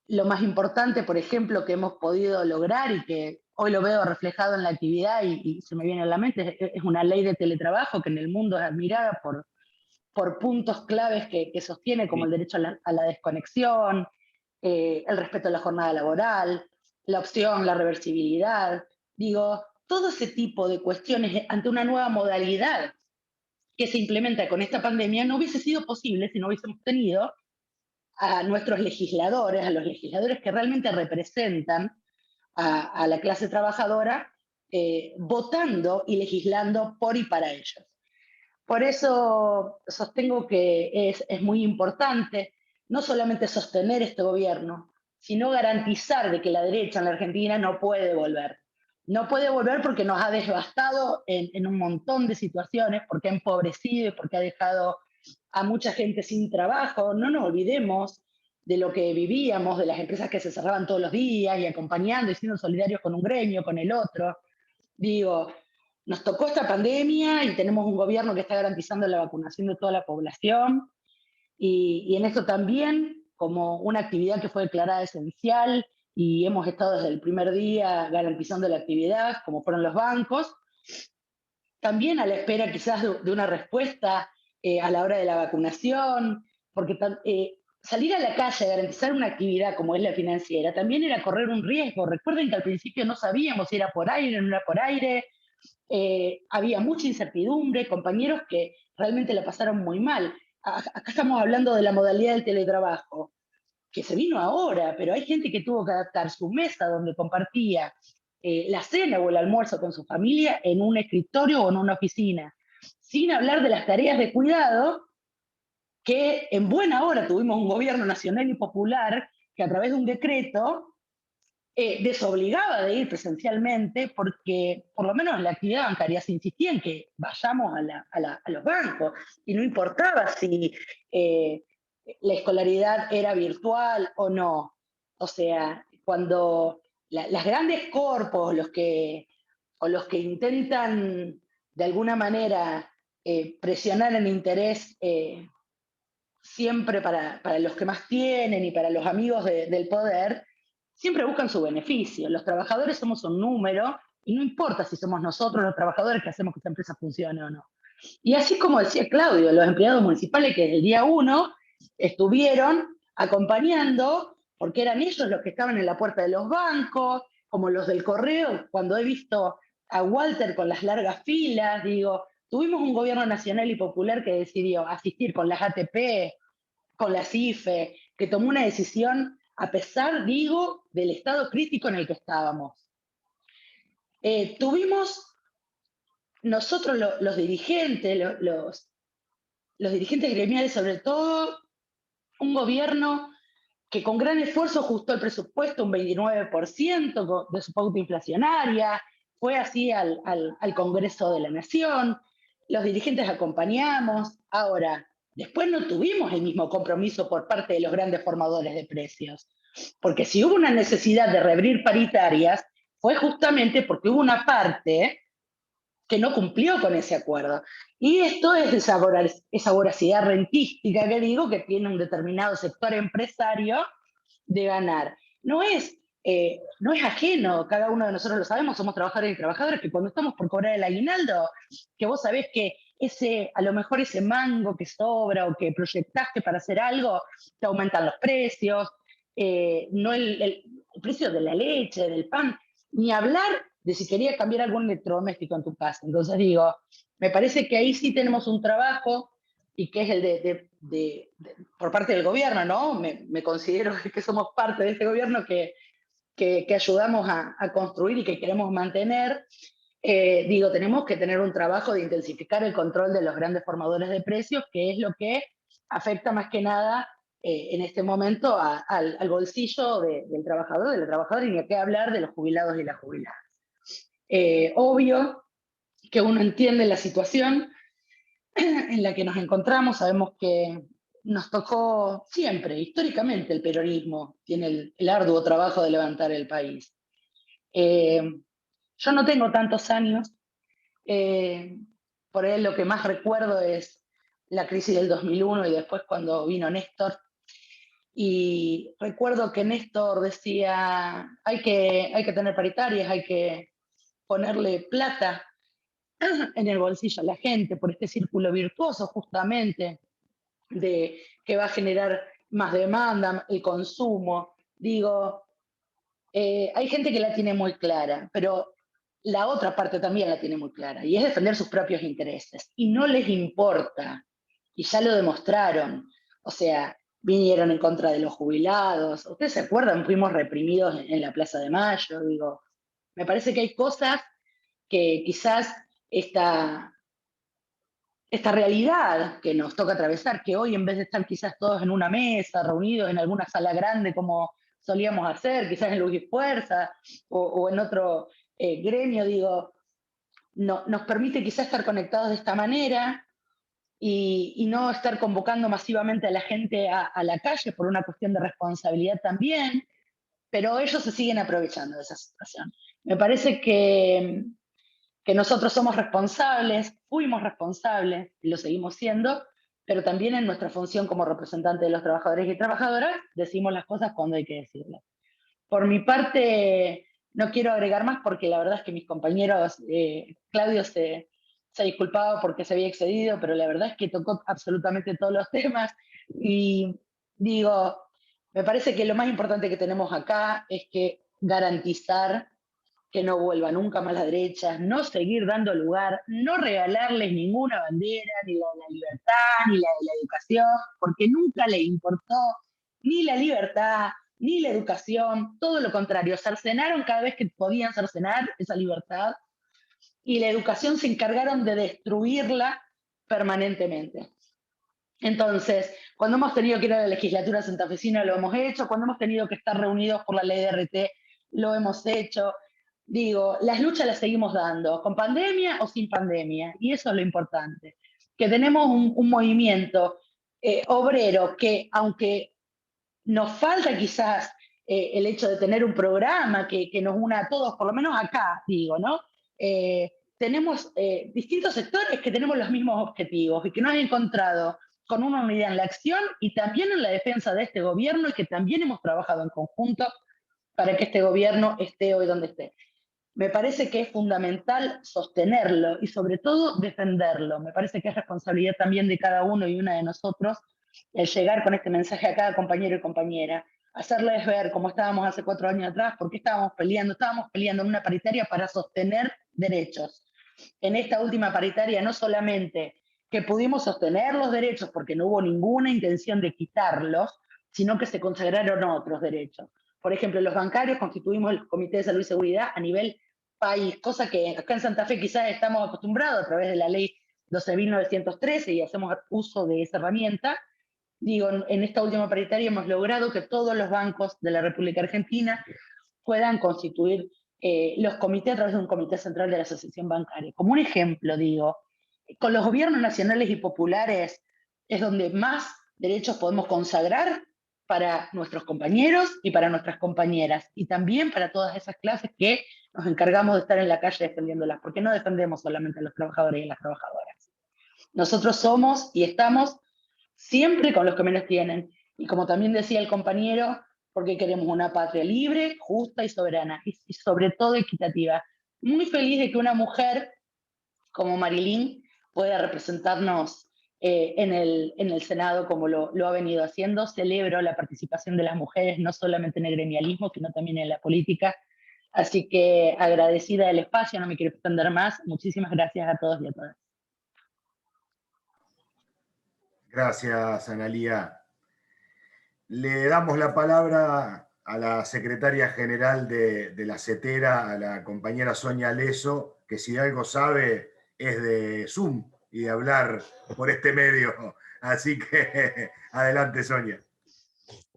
lo más importante, por ejemplo, que hemos podido lograr y que hoy lo veo reflejado en la actividad y se me viene a la mente, es una ley de teletrabajo que en el mundo es admirada por puntos claves que sostiene, como el derecho a la desconexión, el respeto a la jornada laboral, la opción, la reversibilidad. Digo, todo ese tipo de cuestiones ante una nueva modalidad que se implementa con esta pandemia no hubiese sido posible si no hubiésemos tenido a nuestros legisladores, a los legisladores que realmente representan a la clase trabajadora, votando y legislando por y para ellos. Por eso sostengo que es muy importante no solamente sostener este gobierno, sino garantizar de que la derecha en la Argentina no puede volver. No puede volver porque nos ha devastado en un montón de situaciones, porque ha empobrecido y porque ha dejado a mucha gente sin trabajo. No nos olvidemos de lo que vivíamos, de las empresas que se cerraban todos los días y acompañando y siendo solidarios con un gremio, con el otro. Digo, nos tocó esta pandemia y tenemos un gobierno que está garantizando la vacunación de toda la población y en esto también, como una actividad que fue declarada esencial y hemos estado desde el primer día garantizando la actividad, como fueron los bancos, también a la espera quizás de una respuesta a la hora de la vacunación, porque salir a la calle a garantizar una actividad como es la financiera también era correr un riesgo. Recuerden que al principio no sabíamos si era por aire o no era por aire, había mucha incertidumbre, compañeros que realmente la pasaron muy mal. Acá estamos hablando de la modalidad del teletrabajo, que se vino ahora, pero hay gente que tuvo que adaptar su mesa donde compartía la cena o el almuerzo con su familia en un escritorio o en una oficina, sin hablar de las tareas de cuidado, que en buena hora tuvimos un gobierno nacional y popular que a través de un decreto desobligaba de ir presencialmente porque por lo menos en la actividad bancaria se insistía en que vayamos a los bancos y no importaba si la escolaridad era virtual o no. O sea, cuando las grandes corpos, los que intentan de alguna manera presionar el interés siempre para los que más tienen y para los amigos del poder, siempre buscan su beneficio. Los trabajadores somos un número y no importa si somos nosotros los trabajadores que hacemos que esta empresa funcione o no. Y así como decía Claudio, los empleados municipales que desde el día 1 estuvieron acompañando, porque eran ellos los que estaban en la puerta de los bancos, como los del correo, cuando he visto a Walter con las largas filas, digo, tuvimos un gobierno nacional y popular que decidió asistir con las ATP, con las IFE, que tomó una decisión a pesar, digo, del estado crítico en el que estábamos. Tuvimos nosotros los dirigentes, los dirigentes gremiales sobre todo, un gobierno que con gran esfuerzo ajustó el presupuesto un 29% de su pauta inflacionaria, fue así al Congreso de la Nación, los dirigentes acompañamos. Ahora, después no tuvimos el mismo compromiso por parte de los grandes formadores de precios, porque si hubo una necesidad de reabrir paritarias, fue justamente porque hubo una parte que no cumplió con ese acuerdo. Y esto es esa voracidad rentística que digo que tiene un determinado sector empresario de ganar. No es ajeno, cada uno de nosotros lo sabemos, somos trabajadores y trabajadoras, que cuando estamos por cobrar el aguinaldo, que vos sabés que a lo mejor ese mango que sobra o que proyectaste para hacer algo, te aumentan los precios, no el precio de la leche, del pan, ni hablar de si querías cambiar algún electrodoméstico en tu casa. Entonces digo, me parece que ahí sí tenemos un trabajo y que es el por parte del gobierno, ¿no? Me considero que somos parte de este gobierno que ayudamos a construir y que queremos mantener, Digo, tenemos que tener un trabajo de intensificar el control de los grandes formadores de precios, que es lo que afecta más que nada en este momento al bolsillo del trabajador, de la trabajadora, y ni a qué hablar de los jubilados y las jubiladas. Obvio que uno entiende la situación en la que nos encontramos, sabemos que nos tocó siempre, históricamente, el peronismo tiene el arduo trabajo de levantar el país. Yo no tengo tantos años, por ahí lo que más recuerdo es la crisis del 2001 y después cuando vino Néstor. Y recuerdo que Néstor decía, hay que tener paritarias, hay que ponerle plata en el bolsillo a la gente por este círculo virtuoso justamente de que va a generar más demanda, el consumo. Digo, hay gente que la tiene muy clara, pero la otra parte también la tiene muy clara, y es defender sus propios intereses. Y no les importa, y ya lo demostraron. O sea, vinieron en contra de los jubilados. ¿Ustedes se acuerdan? Fuimos reprimidos en la Plaza de Mayo. Digo, me parece que hay cosas que quizás esta realidad que nos toca atravesar, que hoy en vez de estar quizás todos en una mesa, reunidos en alguna sala grande como solíamos hacer, quizás en Luis Fuerza o en otro gremio, digo, no, nos permite quizás estar conectados de esta manera y no estar convocando masivamente a la gente a la calle por una cuestión de responsabilidad también, pero ellos se siguen aprovechando de esa situación. Me parece que nosotros somos responsables, fuimos responsables y lo seguimos siendo, pero también en nuestra función como representante de los trabajadores y trabajadoras decimos las cosas cuando hay que decirlas. Por mi parte, no quiero agregar más porque la verdad es que mis compañeros, Claudio se disculpaba porque se había excedido, pero la verdad es que tocó absolutamente todos los temas y digo, me parece que lo más importante que tenemos acá es que garantizar que no vuelva nunca más la derecha, no seguir dando lugar, no regalarles ninguna bandera, ni la de la libertad, ni la de la educación, porque nunca les importó ni la libertad, ni la educación, todo lo contrario, cercenaron cada vez que podían cercenar esa libertad, y la educación se encargaron de destruirla permanentemente. Entonces, cuando hemos tenido que ir a la legislatura santafesina lo hemos hecho, cuando hemos tenido que estar reunidos por la ley de RT lo hemos hecho. Digo, las luchas las seguimos dando, con pandemia o sin pandemia, y eso es lo importante, que tenemos un movimiento obrero que, aunque nos falta quizás el hecho de tener un programa que nos una a todos, por lo menos acá, digo, ¿no? Tenemos distintos sectores que tenemos los mismos objetivos y que nos han encontrado con una unidad en la acción y también en la defensa de este gobierno, y que también hemos trabajado en conjunto para que este gobierno esté hoy donde esté. Me parece que es fundamental sostenerlo y sobre todo defenderlo. Me parece que es responsabilidad también de cada uno y una de nosotros el llegar con este mensaje a cada compañero y compañera, hacerles ver cómo estábamos hace 4 años atrás, por qué estábamos peleando en una paritaria para sostener derechos. En esta última paritaria no solamente que pudimos sostener los derechos porque no hubo ninguna intención de quitarlos, sino que se consagraron otros derechos. Por ejemplo, los bancarios constituimos el Comité de Salud y Seguridad a nivel país, cosa que acá en Santa Fe quizás estamos acostumbrados a través de la ley 12.913 y hacemos uso de esa herramienta. Digo, en esta última paritaria hemos logrado que todos los bancos de la República Argentina puedan constituir los comités a través de un comité central de la Asociación Bancaria. Como un ejemplo, digo, con los gobiernos nacionales y populares es donde más derechos podemos consagrar para nuestros compañeros y para nuestras compañeras, y también para todas esas clases que nos encargamos de estar en la calle defendiéndolas, porque no defendemos solamente a los trabajadores y a las trabajadoras. Nosotros somos y estamos siempre con los que menos tienen. Y como también decía el compañero, porque queremos una patria libre, justa y soberana, y sobre todo equitativa. Muy feliz de que una mujer como Marilyn pueda representarnos en el Senado como lo ha venido haciendo. Celebro la participación de las mujeres, no solamente en el gremialismo, sino también en la política. Así que agradecida del espacio, no me quiero extender más. Muchísimas gracias a todos y a todas. Gracias, Analía. Le damos la palabra a la secretaria general de la CETERA, a la compañera Sonia Leso, que si algo sabe es de Zoom y de hablar por este medio. Así que adelante, Sonia.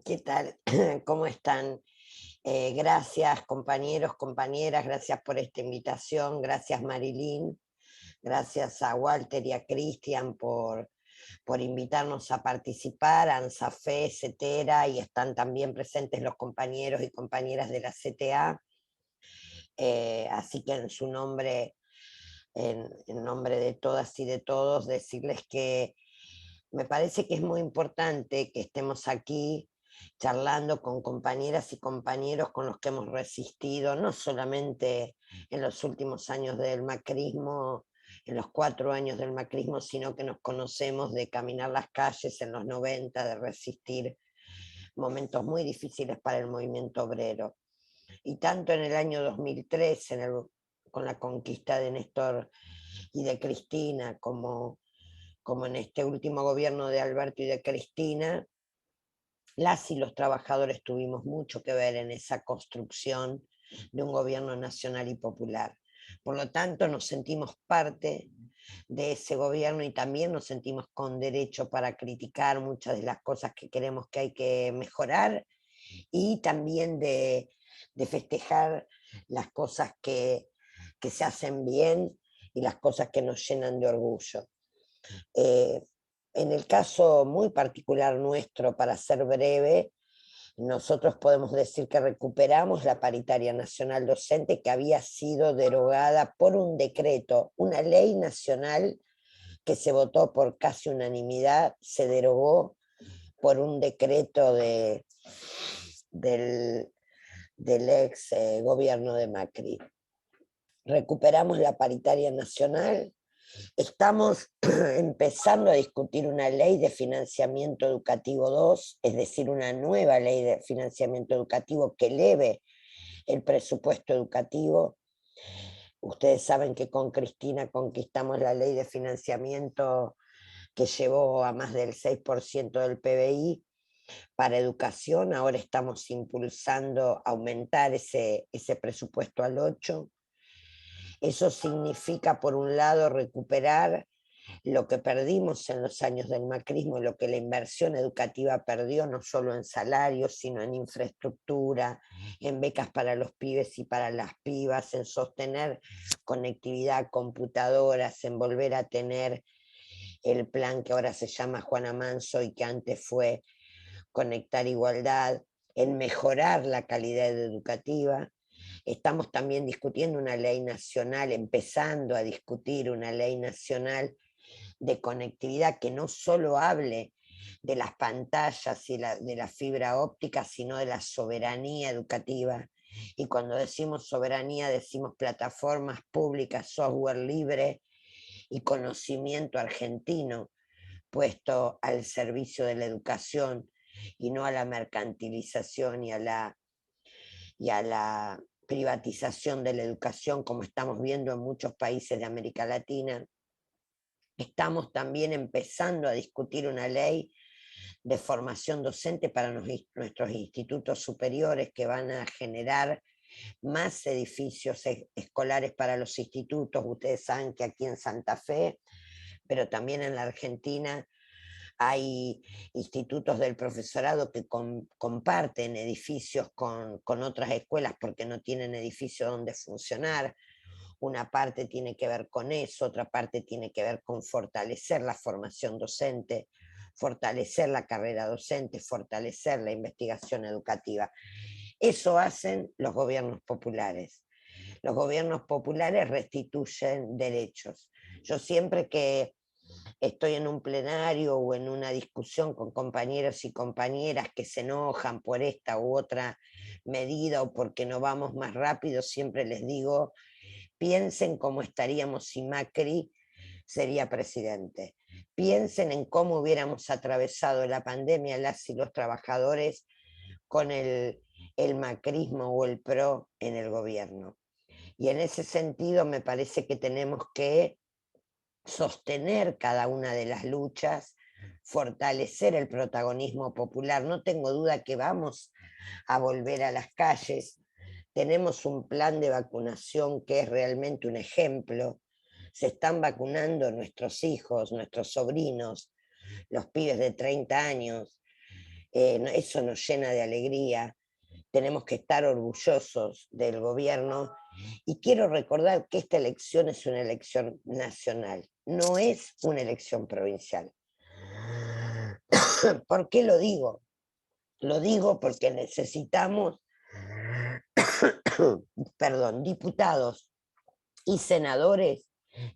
¿Qué tal? ¿Cómo están? Gracias, compañeros, compañeras, gracias por esta invitación, gracias Marilyn, gracias a Walter y a Cristian por invitarnos a participar, a ANSAFE, CETERA, y están también presentes los compañeros y compañeras de la CTA. Así que en su nombre, en nombre de todas y de todos, decirles que me parece que es muy importante que estemos aquí charlando con compañeras y compañeros con los que hemos resistido, no solamente en los últimos años del macrismo, en los 4 años del macrismo, sino que nos conocemos de caminar las calles en los 90, de resistir momentos muy difíciles para el movimiento obrero. Y tanto en el año 2003, con la conquista de Néstor y de Cristina, como en este último gobierno de Alberto y de Cristina, las y los trabajadores tuvimos mucho que ver en esa construcción de un gobierno nacional y popular. Por lo tanto, nos sentimos parte de ese gobierno y también nos sentimos con derecho para criticar muchas de las cosas que creemos que hay que mejorar y también de festejar las cosas que se hacen bien y las cosas que nos llenan de orgullo. En el caso muy particular nuestro, para ser breve, nosotros podemos decir que recuperamos la paritaria nacional docente que había sido derogada por un decreto, una ley nacional que se votó por casi unanimidad, se derogó por un decreto del ex gobierno de Macri. Recuperamos la paritaria nacional. Estamos empezando a discutir una ley de financiamiento educativo 2, es decir, una nueva ley de financiamiento educativo que eleve el presupuesto educativo. Ustedes saben que con Cristina conquistamos la ley de financiamiento que llevó a más del 6% del PBI para educación. Ahora estamos impulsando aumentar ese presupuesto al 8%. Eso significa, por un lado, recuperar lo que perdimos en los años del macrismo, lo que la inversión educativa perdió, no solo en salarios, sino en infraestructura, en becas para los pibes y para las pibas, en sostener conectividad, computadoras, en volver a tener el plan que ahora se llama Juana Manso y que antes fue Conectar Igualdad, en mejorar la calidad educativa. Estamos también discutiendo una ley nacional, empezando a discutir una ley nacional de conectividad que no solo hable de las pantallas y de la fibra óptica, sino de la soberanía educativa. Y cuando decimos soberanía, decimos plataformas públicas, software libre y conocimiento argentino puesto al servicio de la educación y no a la mercantilización y a la privatización de la educación, como estamos viendo en muchos países de América Latina. Estamos también empezando a discutir una ley de formación docente para nuestros institutos superiores que van a generar más edificios escolares para los institutos. Ustedes saben que aquí en Santa Fe, pero también en la Argentina, hay institutos del profesorado que comparten edificios con otras escuelas porque no tienen edificio donde funcionar. Una parte tiene que ver con eso, otra parte tiene que ver con fortalecer la formación docente, fortalecer la carrera docente, fortalecer la investigación educativa. Eso hacen los gobiernos populares. Los gobiernos populares restituyen derechos. Yo siempre que estoy en un plenario o en una discusión con compañeros y compañeras que se enojan por esta u otra medida o porque no vamos más rápido, siempre les digo, piensen cómo estaríamos si Macri sería presidente. Piensen en cómo hubiéramos atravesado la pandemia las y los trabajadores con el macrismo o el PRO en el gobierno. Y en ese sentido me parece que tenemos que sostener cada una de las luchas, fortalecer el protagonismo popular. No tengo duda que vamos a volver a las calles, tenemos un plan de vacunación que es realmente un ejemplo. Se están vacunando nuestros hijos, nuestros sobrinos, los pibes de 30 años. Eso nos llena de alegría. Tenemos que estar orgullosos del gobierno. Y quiero recordar que esta elección es una elección nacional, no es una elección provincial. ¿Por qué lo digo? Lo digo porque necesitamos perdón, diputados y senadores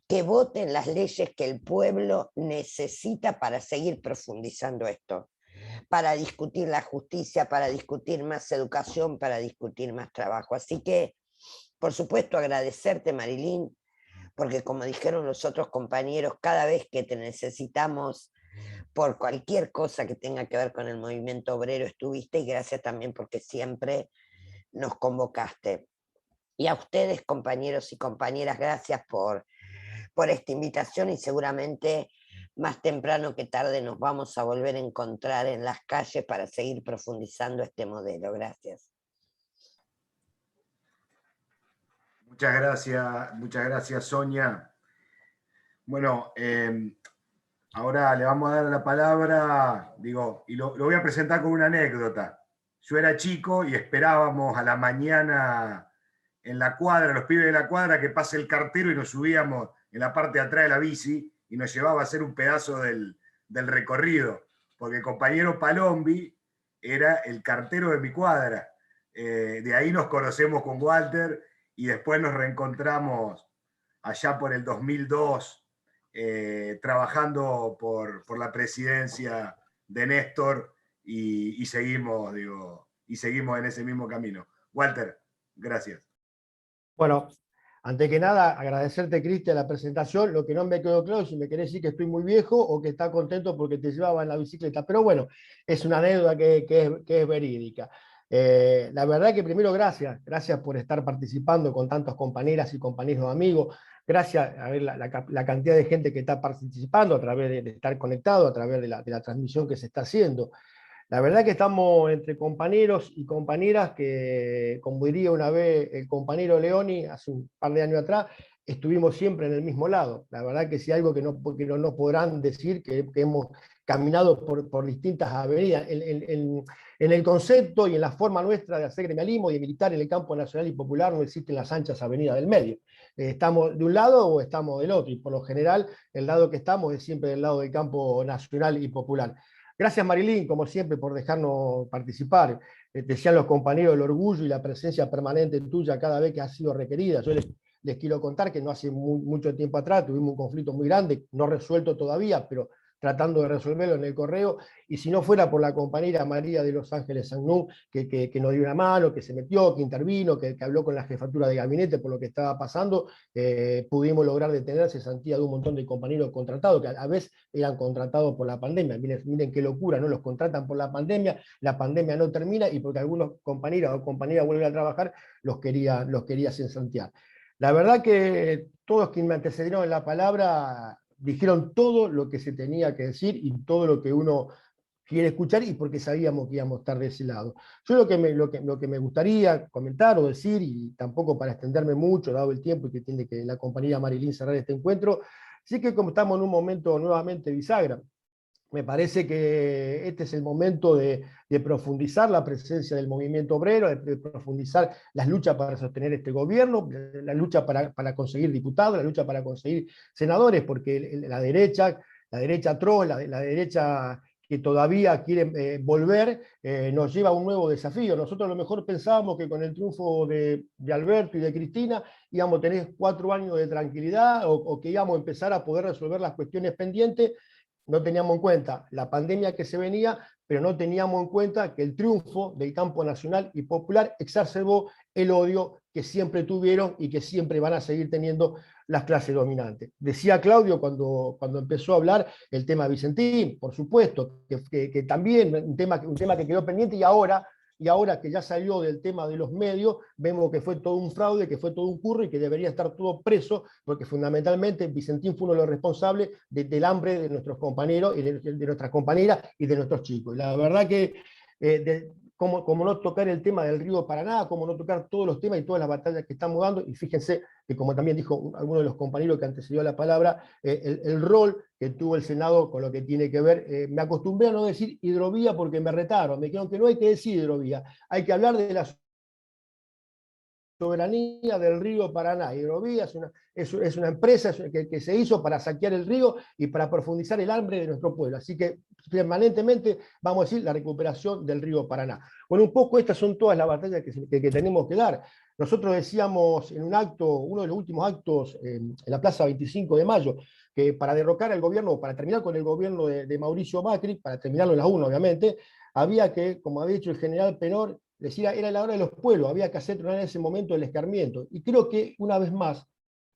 que voten las leyes que el pueblo necesita para seguir profundizando esto, para discutir la justicia, para discutir más educación, para discutir más trabajo. Así que, por supuesto, agradecerte, Marilyn, porque como dijeron los otros compañeros, cada vez que te necesitamos por cualquier cosa que tenga que ver con el movimiento obrero estuviste, y gracias también porque siempre nos convocaste. Y a ustedes, compañeros y compañeras, gracias por esta invitación, y seguramente más temprano que tarde nos vamos a volver a encontrar en las calles para seguir profundizando este modelo. Gracias. Muchas gracias, Sonia. Bueno, ahora le vamos a dar la palabra, digo, y lo voy a presentar con una anécdota. Yo era chico y esperábamos a la mañana en la cuadra, los pibes de la cuadra, que pase el cartero y nos subíamos en la parte de atrás de la bici y nos llevaba a hacer un pedazo del recorrido, porque el compañero Palombi era el cartero de mi cuadra. De ahí nos conocemos con Walter y después nos reencontramos allá por el 2002, trabajando por la presidencia de Néstor y seguimos en ese mismo camino. Walter, gracias. Bueno, antes que nada, agradecerte, Cristian, la presentación. Lo que no me quedó claro es si me querés decir que estoy muy viejo o que está contento porque te llevaba en la bicicleta. Pero bueno, es una anécdota que es verídica. La verdad que primero gracias por estar participando con tantos compañeras y compañeros amigos. Gracias a ver la cantidad de gente que está participando a través de estar conectado, a través de la transmisión que se está haciendo. La verdad que estamos entre compañeros y compañeras que, como diría una vez el compañero Leoni, hace un par de años atrás, estuvimos siempre en el mismo lado. La verdad que sí, algo que no podrán decir, que hemos caminado por distintas avenidas. En el concepto y en la forma nuestra de hacer gremialismo y de militar en el campo nacional y popular no existen las anchas avenidas del medio. Estamos de un lado o estamos del otro, y por lo general el lado que estamos es siempre del lado del campo nacional y popular. Gracias, Marilyn, como siempre, por dejarnos participar. Decían los compañeros el orgullo y la presencia permanente tuya cada vez que ha sido requerida. Yo les quiero contar que no hace mucho tiempo atrás tuvimos un conflicto muy grande, no resuelto todavía, pero tratando de resolverlo en el correo, y si no fuera por la compañera María de Los Ángeles Sangnú, que nos dio una mano, que se metió, que intervino, que habló con la jefatura de gabinete por lo que estaba pasando, pudimos lograr detener cesantía de un montón de compañeros contratados, que a veces eran contratados por la pandemia. Miren qué locura, ¿no? Los contratan por la pandemia no termina, y porque algunos compañeros o compañeras vuelven a trabajar, los quería cesantear. La verdad que todos quienes me antecedieron en la palabra dijeron todo lo que se tenía que decir y todo lo que uno quiere escuchar, y porque sabíamos que íbamos a estar de ese lado. Yo lo que me gustaría comentar o decir, y tampoco para extenderme mucho, dado el tiempo y que tiene que la compañera Marilyn cerrar este encuentro, sí que como estamos en un momento nuevamente bisagra, me parece que este es el momento de profundizar la presencia del movimiento obrero, de profundizar las luchas para sostener este gobierno, la lucha para conseguir diputados, la lucha para conseguir senadores, porque la derecha troll, la derecha que todavía quiere volver, nos lleva a un nuevo desafío. Nosotros a lo mejor pensábamos que con el triunfo de Alberto y de Cristina íbamos a tener 4 años de tranquilidad, o que íbamos a empezar a poder resolver las cuestiones pendientes. No teníamos en cuenta la pandemia que se venía, pero no teníamos en cuenta que el triunfo del campo nacional y popular exacerbó el odio que siempre tuvieron y que siempre van a seguir teniendo las clases dominantes. Decía Claudio cuando empezó a hablar el tema Vicentín, por supuesto, que también un tema que quedó pendiente, y ahora que ya salió del tema de los medios, vemos que fue todo un fraude, que fue todo un curro y que debería estar todo preso, porque fundamentalmente Vicentín fue uno de los responsables del hambre de nuestros compañeros y de nuestras compañeras y de nuestros chicos. Y la verdad que cómo no tocar el tema del río Paraná, cómo no tocar todos los temas y todas las batallas que estamos dando, y fíjense que como también dijo alguno de los compañeros que antecedió la palabra, el rol que tuvo el Senado con lo que tiene que ver, me acostumbré a no decir hidrovía porque me retaron, me dijeron que no hay que decir hidrovía, hay que hablar de la soberanía del río Paraná. Hidrovía es una empresa que se hizo para saquear el río y para profundizar el hambre de nuestro pueblo. Así que permanentemente vamos a decir la recuperación del río Paraná. Bueno, un poco estas son todas las batallas que tenemos que dar. Nosotros decíamos en un acto, uno de los últimos actos en la Plaza 25 de Mayo, que para derrocar al gobierno, para terminar con el gobierno de Mauricio Macri, para terminarlo en la UNA obviamente, había que, como había dicho el general Penor, decía, era la hora de los pueblos, había que hacer tronar en ese momento el escarmiento. Y creo que una vez más,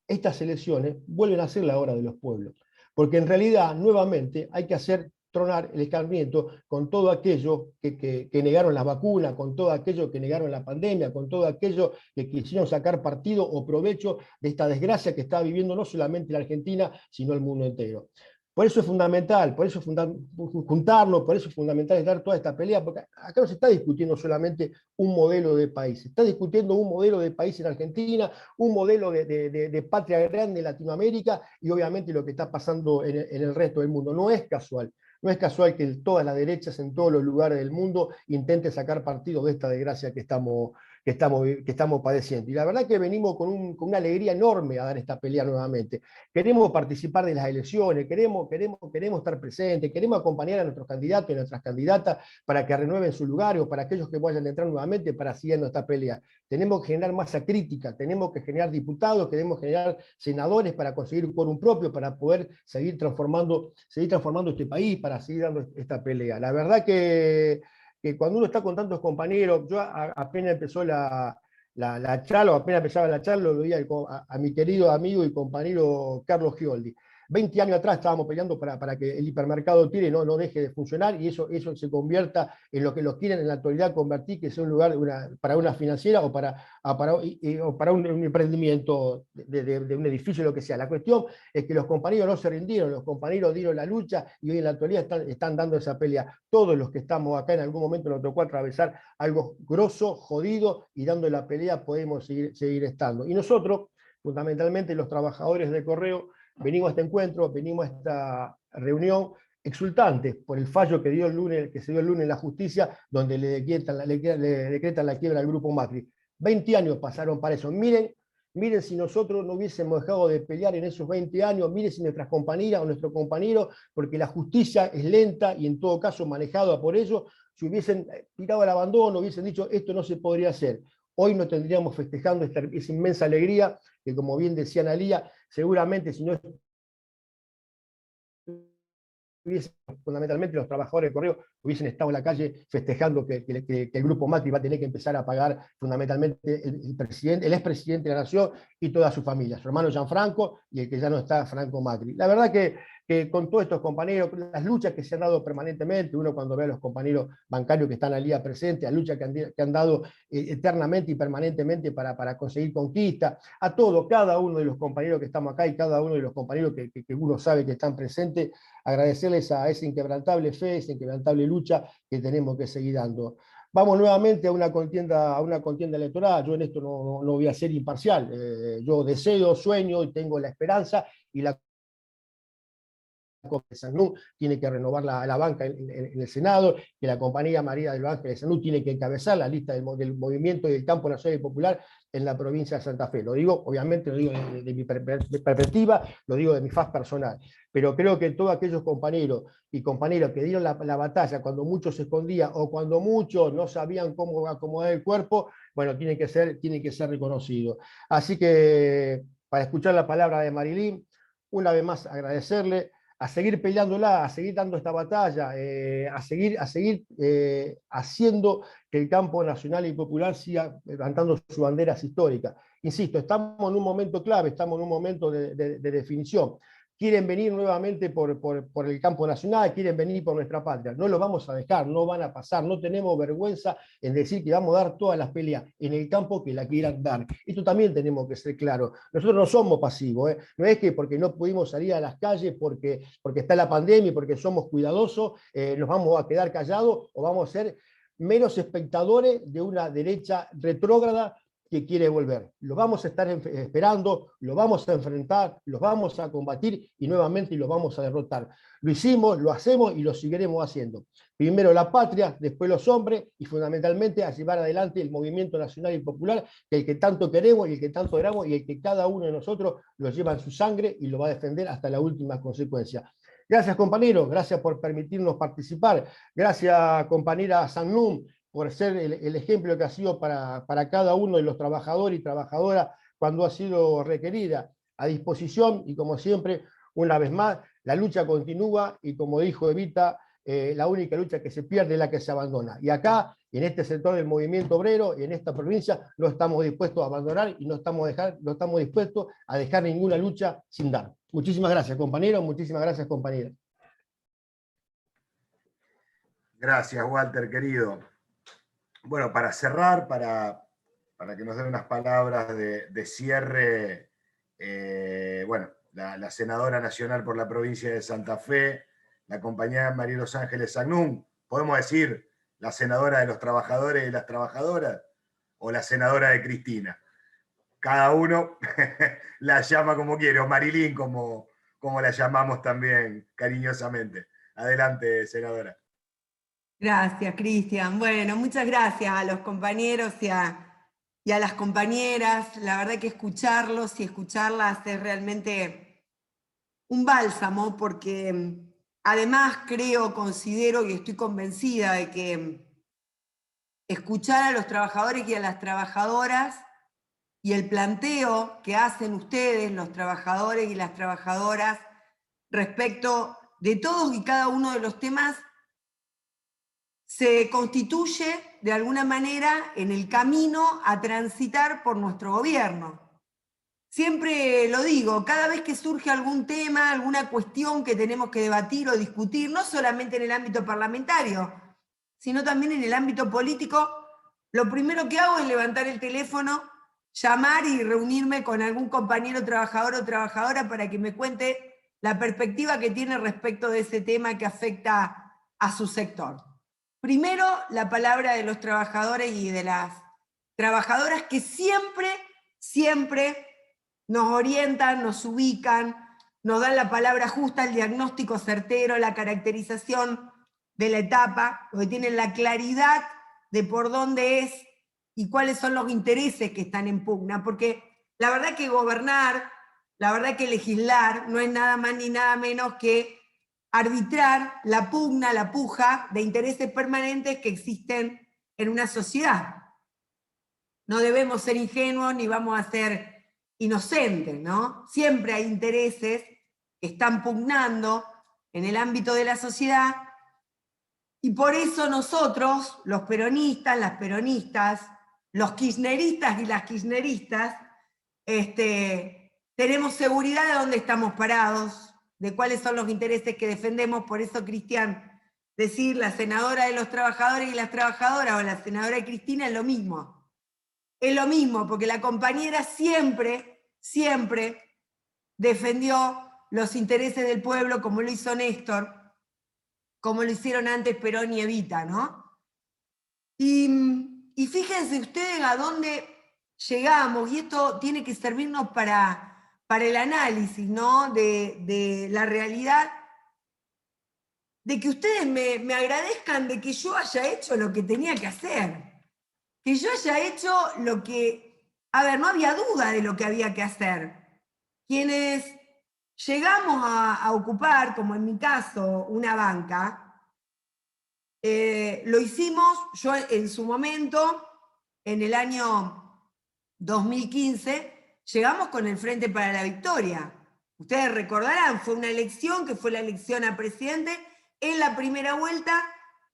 estas elecciones vuelven a ser la hora de los pueblos. Porque en realidad, nuevamente, hay que hacer tronar el escarmiento con todo aquello que negaron las vacunas, con todo aquello que negaron la pandemia, con todo aquello que quisieron sacar partido o provecho de esta desgracia que está viviendo no solamente la Argentina, sino el mundo entero. Por eso es fundamental, por eso es juntarnos, por eso es fundamental dar toda esta pelea, porque acá no se está discutiendo solamente un modelo de país, se está discutiendo un modelo de país en Argentina, un modelo de patria grande en Latinoamérica y obviamente lo que está pasando en el resto del mundo. No es casual. No es casual que todas las derechas en todos los lugares del mundo intenten sacar partido de esta desgracia que estamos padeciendo. Y la verdad que venimos con una alegría enorme a dar esta pelea nuevamente. Queremos participar de las elecciones, queremos estar presentes, queremos acompañar a nuestros candidatos y a nuestras candidatas para que renueven su lugar o para aquellos que vayan a entrar nuevamente para seguir en esta pelea. Tenemos que generar masa crítica, tenemos que generar diputados, queremos generar senadores para conseguir un quórum propio, para poder seguir transformando este país, para seguir dando esta pelea. La verdad que cuando uno está con tantos compañeros, yo apenas empezó la charla, o apenas empezaba la charla, lo veía a mi querido amigo y compañero Carlos Gioldi. 20 años atrás estábamos peleando para que el hipermercado Tire no deje de funcionar y eso se convierta en lo que los quieren en la actualidad convertir, que sea un lugar para una financiera o para un emprendimiento de un edificio, lo que sea. La cuestión es que los compañeros no se rindieron, los compañeros dieron la lucha y hoy en la actualidad están dando esa pelea. Todos los que estamos acá en algún momento nos tocó atravesar algo grosso, jodido, y dando la pelea podemos seguir estando. Y nosotros, fundamentalmente los trabajadores de Correo, venimos a este encuentro, venimos a esta reunión exultantes por el fallo que se dio el lunes en la justicia, donde le decretan la quiebra al grupo Macri. 20 años pasaron para eso. Miren si nosotros no hubiésemos dejado de pelear en esos 20 años, miren si nuestras compañeras o nuestros compañeros, porque la justicia es lenta y en todo caso manejada por ellos, si hubiesen tirado al abandono, hubiesen dicho esto no se podría hacer. Hoy no tendríamos festejando esa inmensa alegría que, como bien decía Analía, seguramente si no fundamentalmente los trabajadores de Correo hubiesen estado en la calle festejando que el grupo Macri va a tener que empezar a pagar fundamentalmente el expresidente de la Nación y toda su familia, su hermano Gianfranco y el que ya no está, Franco Macri. La verdad que con todos estos compañeros, las luchas que se han dado permanentemente, uno cuando ve a los compañeros bancarios que están al día presente, las luchas que han dado eternamente y permanentemente para conseguir conquista, a cada uno de los compañeros que estamos acá y cada uno de los compañeros que uno sabe que están presentes, agradecerles a esa inquebrantable fe, esa inquebrantable lucha que tenemos que seguir dando. Vamos nuevamente a una contienda electoral. Yo en esto no voy a ser imparcial. Yo deseo, sueño y tengo la esperanza y la de Sanú tiene que renovar la banca en el Senado, que la compañía María del Ángel de Sanú tiene que encabezar la lista del movimiento y del campo nacional y popular en la provincia de Santa Fe. Lo digo, obviamente, lo digo de mi perspectiva, lo digo de mi faz personal, pero creo que todos aquellos compañeros y compañeras que dieron la batalla cuando muchos se escondían o cuando muchos no sabían cómo acomodar el cuerpo, bueno, tienen que ser reconocidos. Así que, para escuchar la palabra de Marilyn, una vez más agradecerle, a seguir peleándola, a seguir dando esta batalla, a seguir haciendo que el campo nacional y popular siga levantando sus banderas históricas. Insisto, estamos en un momento clave, estamos en un momento de definición. Quieren venir nuevamente por el campo nacional, quieren venir por nuestra patria. No lo vamos a dejar, no van a pasar, no tenemos vergüenza en decir que vamos a dar todas las peleas en el campo que la quieran dar. Esto también tenemos que ser claros. Nosotros no somos pasivos, no es que porque no pudimos salir a las calles porque está la pandemia y porque somos cuidadosos, nos vamos a quedar callados o vamos a ser menos espectadores de una derecha retrógrada que quiere volver. Lo vamos a estar esperando, lo vamos a enfrentar, los vamos a combatir y nuevamente los vamos a derrotar. Lo hicimos, lo hacemos y lo seguiremos haciendo. Primero la patria, después los hombres y fundamentalmente a llevar adelante el movimiento nacional y popular, que el que tanto queremos y el que tanto éramos y el que cada uno de nosotros lo lleva en su sangre y lo va a defender hasta la última consecuencia. Gracias, compañeros, gracias por permitirnos participar. Gracias, compañera Sannum, por ser el ejemplo que ha sido para cada uno de los trabajadores y trabajadoras cuando ha sido requerida. A disposición y como siempre, una vez más, la lucha continúa y como dijo Evita, la única lucha que se pierde es la que se abandona. Y acá, en este sector del movimiento obrero y en esta provincia, no estamos dispuestos a abandonar y no estamos dispuestos a dejar ninguna lucha sin dar. Muchísimas gracias, compañeros, muchísimas gracias, compañeras. Gracias, Walter, querido. Bueno, para cerrar, para que nos den unas palabras de cierre, bueno, la senadora nacional por la provincia de Santa Fe, la compañera María Los Ángeles Sannum, podemos decir la senadora de los trabajadores y las trabajadoras, o la senadora de Cristina. Cada uno la llama como quiere, o Marilyn como la llamamos también cariñosamente. Adelante, senadora. Gracias, Cristian. Bueno, muchas gracias a los compañeros y a las compañeras. La verdad que escucharlos y escucharlas es realmente un bálsamo, porque además considero y estoy convencida de que escuchar a los trabajadores y a las trabajadoras y el planteo que hacen ustedes, los trabajadores y las trabajadoras, respecto de todos y cada uno de los temas, se constituye de alguna manera en el camino a transitar por nuestro gobierno. Siempre lo digo, cada vez que surge algún tema, alguna cuestión que tenemos que debatir o discutir, no solamente en el ámbito parlamentario, sino también en el ámbito político, lo primero que hago es levantar el teléfono, llamar y reunirme con algún compañero trabajador o trabajadora para que me cuente la perspectiva que tiene respecto de ese tema que afecta a su sector. Primero, la palabra de los trabajadores y de las trabajadoras que siempre nos orientan, nos ubican, nos dan la palabra justa, el diagnóstico certero, la caracterización de la etapa, porque tienen la claridad de por dónde es y cuáles son los intereses que están en pugna, porque la verdad que gobernar, la verdad que legislar no es nada más ni nada menos que arbitrar la pugna, la puja de intereses permanentes que existen en una sociedad. No debemos ser ingenuos ni vamos a ser inocentes, ¿no? Siempre hay intereses que están pugnando en el ámbito de la sociedad y por eso nosotros, los peronistas, las peronistas, los kirchneristas y las kirchneristas, tenemos seguridad de dónde estamos parados, de cuáles son los intereses que defendemos. Por eso, Cristian, decir la senadora de los trabajadores y las trabajadoras o la senadora de Cristina es lo mismo. Es lo mismo, porque la compañera siempre defendió los intereses del pueblo, como lo hizo Néstor, como lo hicieron antes Perón y Evita, ¿no? Y fíjense ustedes a dónde llegamos, y esto tiene que servirnos para el análisis, ¿no? de la realidad, de que ustedes me agradezcan de que yo haya hecho lo que tenía que hacer, que yo haya hecho lo que, a ver, no había duda de lo que había que hacer. Quienes llegamos a ocupar, como en mi caso, una banca, lo hicimos, yo en su momento, en el año 2015, llegamos con el Frente para la Victoria. Ustedes recordarán, fue una elección que fue la elección a presidente. En la primera vuelta,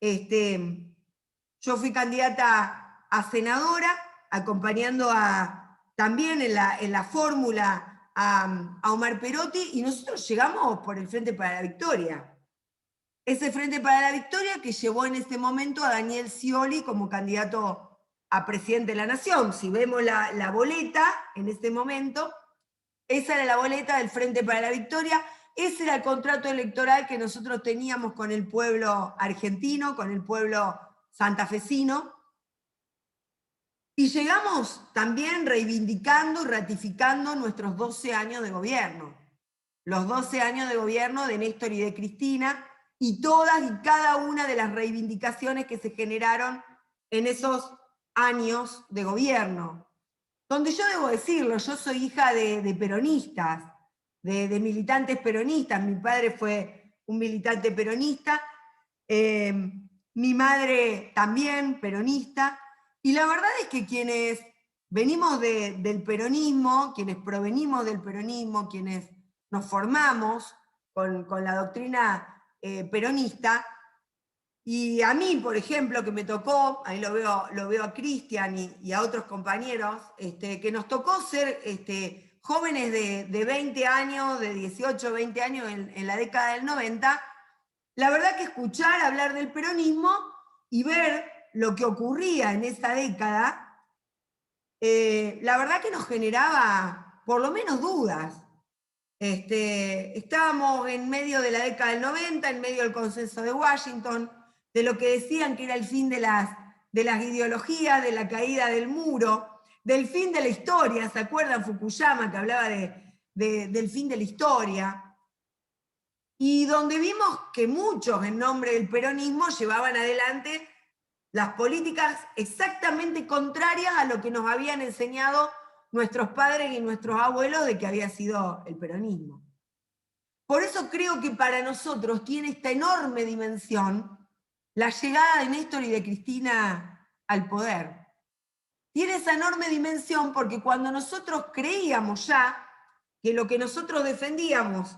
yo fui candidata a senadora, acompañando también en la fórmula a Omar Perotti, y nosotros llegamos por el Frente para la Victoria. Ese Frente para la Victoria que llevó en ese momento a Daniel Scioli como candidato a presidente de la Nación. Si vemos la boleta en ese momento, esa era la boleta del Frente para la Victoria, ese era el contrato electoral que nosotros teníamos con el pueblo argentino, con el pueblo santafesino. Y llegamos también reivindicando y ratificando nuestros 12 años de gobierno. Los 12 años de gobierno de Néstor y de Cristina, y todas y cada una de las reivindicaciones que se generaron en esos años de gobierno. Donde yo debo decirlo, yo soy hija de peronistas, de militantes peronistas. Mi padre fue un militante peronista, mi madre también peronista, y la verdad es que quienes venimos del peronismo, quienes provenimos del peronismo, quienes nos formamos con la doctrina peronista, y a mí, por ejemplo, que me tocó, ahí lo veo a Cristian y a otros compañeros, que nos tocó ser jóvenes de 20 años, de 18, 20 años en la década del 90, la verdad que escuchar hablar del peronismo y ver lo que ocurría en esa década, la verdad que nos generaba por lo menos dudas. Estábamos en medio de la década del 90, en medio del consenso de Washington, de lo que decían que era el fin de las ideologías, de la caída del muro, del fin de la historia. ¿Se acuerdan Fukuyama que hablaba del fin de la historia? Y donde vimos que muchos en nombre del peronismo llevaban adelante las políticas exactamente contrarias a lo que nos habían enseñado nuestros padres y nuestros abuelos de que había sido el peronismo. Por eso creo que para nosotros tiene esta enorme dimensión la llegada de Néstor y de Cristina al poder. Tiene esa enorme dimensión porque cuando nosotros creíamos ya que lo que nosotros defendíamos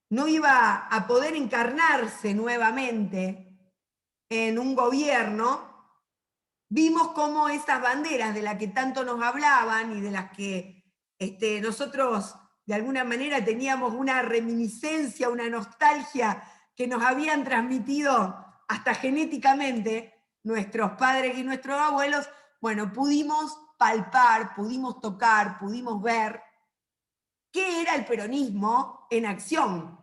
no iba a poder encarnarse nuevamente en un gobierno, vimos cómo esas banderas de las que tanto nos hablaban y de las que nosotros de alguna manera teníamos una reminiscencia, una nostalgia que nos habían transmitido hasta genéticamente nuestros padres y nuestros abuelos, bueno, pudimos palpar, pudimos tocar, pudimos ver qué era el peronismo en acción,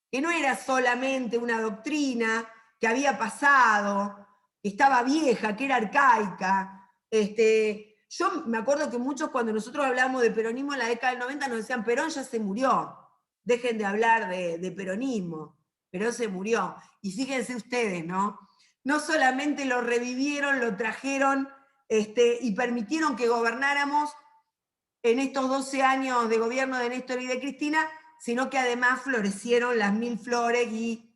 que no era solamente una doctrina que había pasado, que estaba vieja, que era arcaica. Yo me acuerdo que muchos cuando nosotros hablábamos de peronismo en la década del 90 nos decían, Perón ya se murió, dejen de hablar de peronismo, Perón se murió. Y fíjense ustedes, ¿no? No solamente lo revivieron, lo trajeron y permitieron que gobernáramos en estos 12 años de gobierno de Néstor y de Cristina, sino que además florecieron las 1000 flores y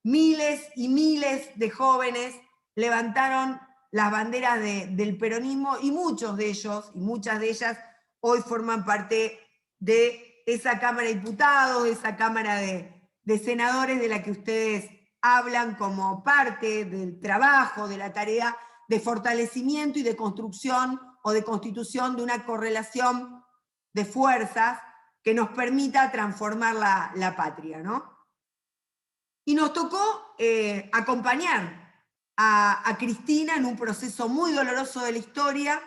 miles de jóvenes levantaron las banderas del peronismo y muchos de ellos y muchas de ellas hoy forman parte de esa Cámara de Diputados, de esa Cámara de Senadores de la que ustedes hablan como parte del trabajo, de la tarea de fortalecimiento y de construcción o de constitución de una correlación de fuerzas que nos permita transformar la patria, ¿no? Y nos tocó acompañar a Cristina en un proceso muy doloroso de la historia,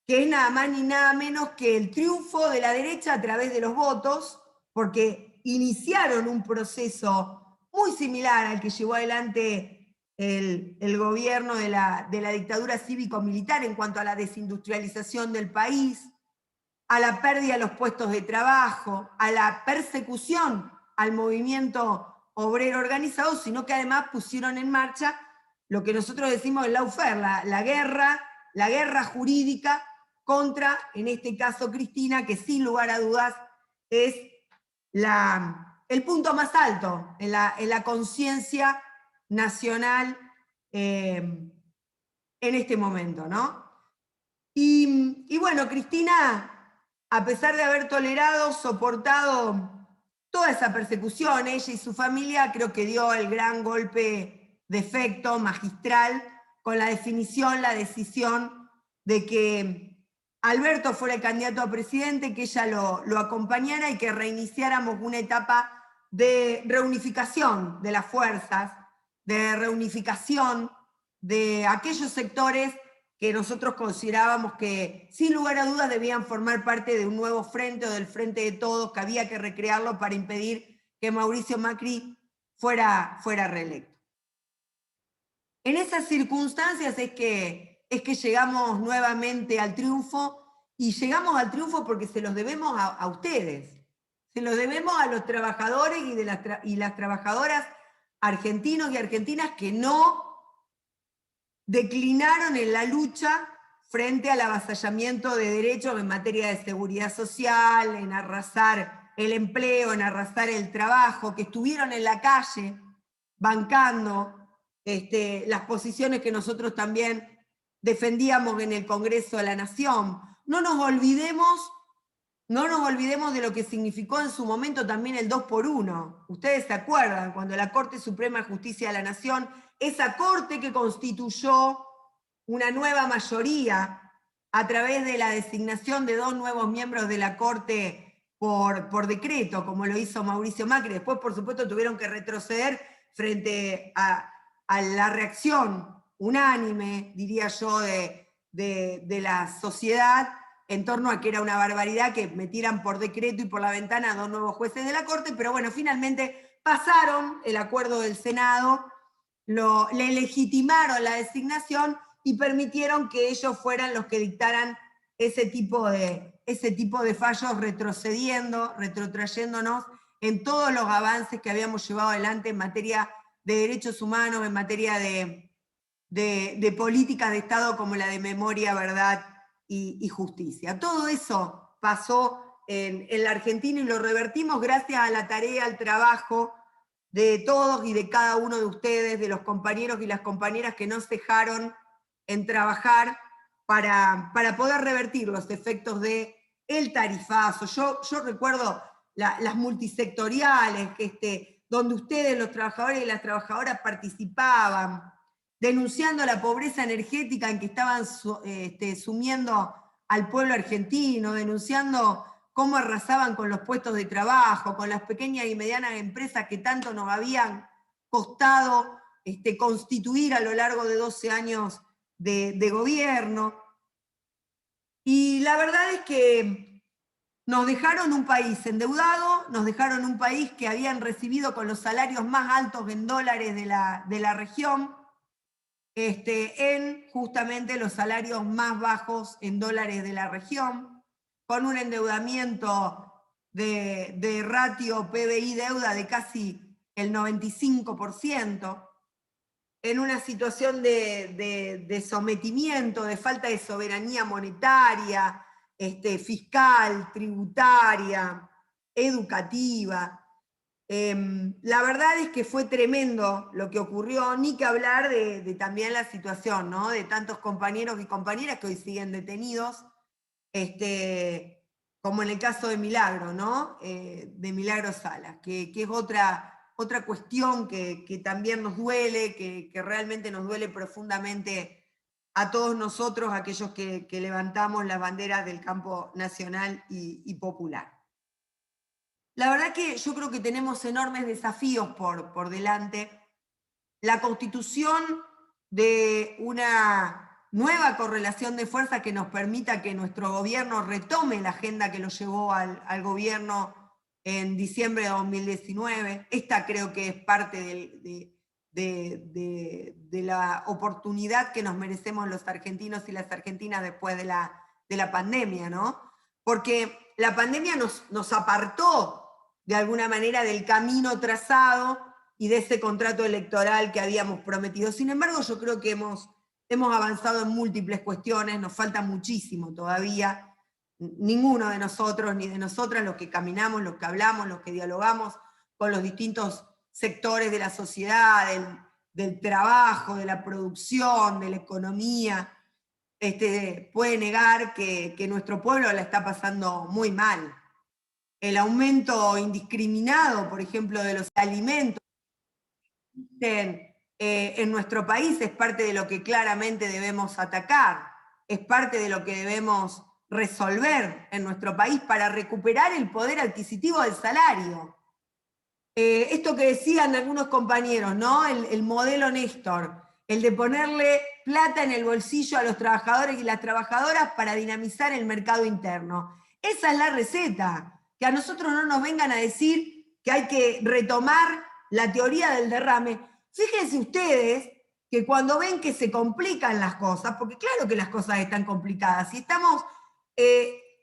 que es nada más ni nada menos que el triunfo de la derecha a través de los votos, porque iniciaron un proceso muy similar al que llevó adelante el gobierno de la dictadura cívico-militar en cuanto a la desindustrialización del país, a la pérdida de los puestos de trabajo, a la persecución al movimiento obrero organizado, sino que además pusieron en marcha lo que nosotros decimos el lawfare, la guerra jurídica contra, en este caso, Cristina, que sin lugar a dudas es el punto más alto en la conciencia nacional en este momento, ¿no? Y bueno, Cristina, a pesar de haber tolerado, soportado toda esa persecución, ella y su familia, creo que dio el gran golpe de efecto magistral con la definición, la decisión de que Alberto fuera el candidato a presidente, que ella lo acompañara y que reiniciáramos una etapa de reunificación de las fuerzas, de reunificación de aquellos sectores que nosotros considerábamos que, sin lugar a dudas, debían formar parte de un nuevo frente o del frente de todos, que había que recrearlo para impedir que Mauricio Macri fuera reelecto. En esas circunstancias es que llegamos nuevamente al triunfo, y llegamos al triunfo porque se los debemos a ustedes. Se los debemos a los trabajadores y las trabajadoras argentinos y argentinas que no declinaron en la lucha frente al avasallamiento de derechos en materia de seguridad social, en arrasar el empleo, en arrasar el trabajo, que estuvieron en la calle bancando las posiciones que nosotros también defendíamos en el Congreso de la Nación. No nos olvidemos de lo que significó en su momento también el 2x1. Ustedes se acuerdan, cuando la Corte Suprema de Justicia de la Nación, esa Corte que constituyó una nueva mayoría a través de la designación de 2 nuevos miembros de la Corte por decreto, como lo hizo Mauricio Macri. Después, por supuesto, tuvieron que retroceder frente a la reacción unánime, diría yo, de la sociedad, en torno a que era una barbaridad que metieran por decreto y por la ventana a 2 nuevos jueces de la Corte, pero bueno, finalmente pasaron el acuerdo del Senado, le legitimaron la designación y permitieron que ellos fueran los que dictaran ese tipo de fallos, retrotrayéndonos en todos los avances que habíamos llevado adelante en materia de derechos humanos, en materia de políticas de Estado como la de memoria, verdad y justicia. Todo eso pasó en la Argentina y lo revertimos gracias a la tarea, al trabajo de todos y de cada uno de ustedes, de los compañeros y las compañeras que no cejaron en trabajar para poder revertir los efectos del tarifazo. Yo recuerdo las multisectoriales, donde ustedes, los trabajadores y las trabajadoras, participaban, denunciando la pobreza energética en que estaban sumiendo al pueblo argentino, denunciando cómo arrasaban con los puestos de trabajo, con las pequeñas y medianas empresas que tanto nos habían costado constituir a lo largo de 12 años de gobierno. Y la verdad es que nos dejaron un país endeudado, nos dejaron un país que habían recibido con los salarios más altos en dólares de la región, en justamente los salarios más bajos en dólares de la región, con un endeudamiento de ratio PBI-deuda de casi el 95%, en una situación de sometimiento, de falta de soberanía monetaria, fiscal, tributaria, educativa. La verdad es que fue tremendo lo que ocurrió, ni que hablar de también la situación, ¿no?, de tantos compañeros y compañeras que hoy siguen detenidos, como en el caso de Milagro, ¿no?, de Milagro Salas, que es otra cuestión que también nos duele, que realmente nos duele profundamente a todos nosotros, aquellos que levantamos las banderas del campo nacional y popular. La verdad que yo creo que tenemos enormes desafíos por delante. La constitución de una nueva correlación de fuerza que nos permita que nuestro gobierno retome la agenda que lo llevó al gobierno en diciembre de 2019. Esta creo que es parte de la oportunidad que nos merecemos los argentinos y las argentinas después de la pandemia, ¿no? Porque la pandemia nos apartó de alguna manera del camino trazado y de ese contrato electoral que habíamos prometido. Sin embargo, yo creo que hemos avanzado en múltiples cuestiones, nos falta muchísimo todavía. Ninguno de nosotros ni de nosotras, los que caminamos, los que hablamos, los que dialogamos con los distintos sectores de la sociedad, del trabajo, de la producción, de la economía, puede negar que nuestro pueblo la está pasando muy mal. El aumento indiscriminado, por ejemplo, de los alimentos en nuestro país es parte de lo que claramente debemos atacar, es parte de lo que debemos resolver en nuestro país para recuperar el poder adquisitivo del salario. Esto que decían algunos compañeros, ¿no?, el modelo Néstor, el de ponerle plata en el bolsillo a los trabajadores y las trabajadoras para dinamizar el mercado interno. Esa es la receta. Que a nosotros no nos vengan a decir que hay que retomar la teoría del derrame. Fíjense ustedes que cuando ven que se complican las cosas, porque claro que las cosas están complicadas, y estamos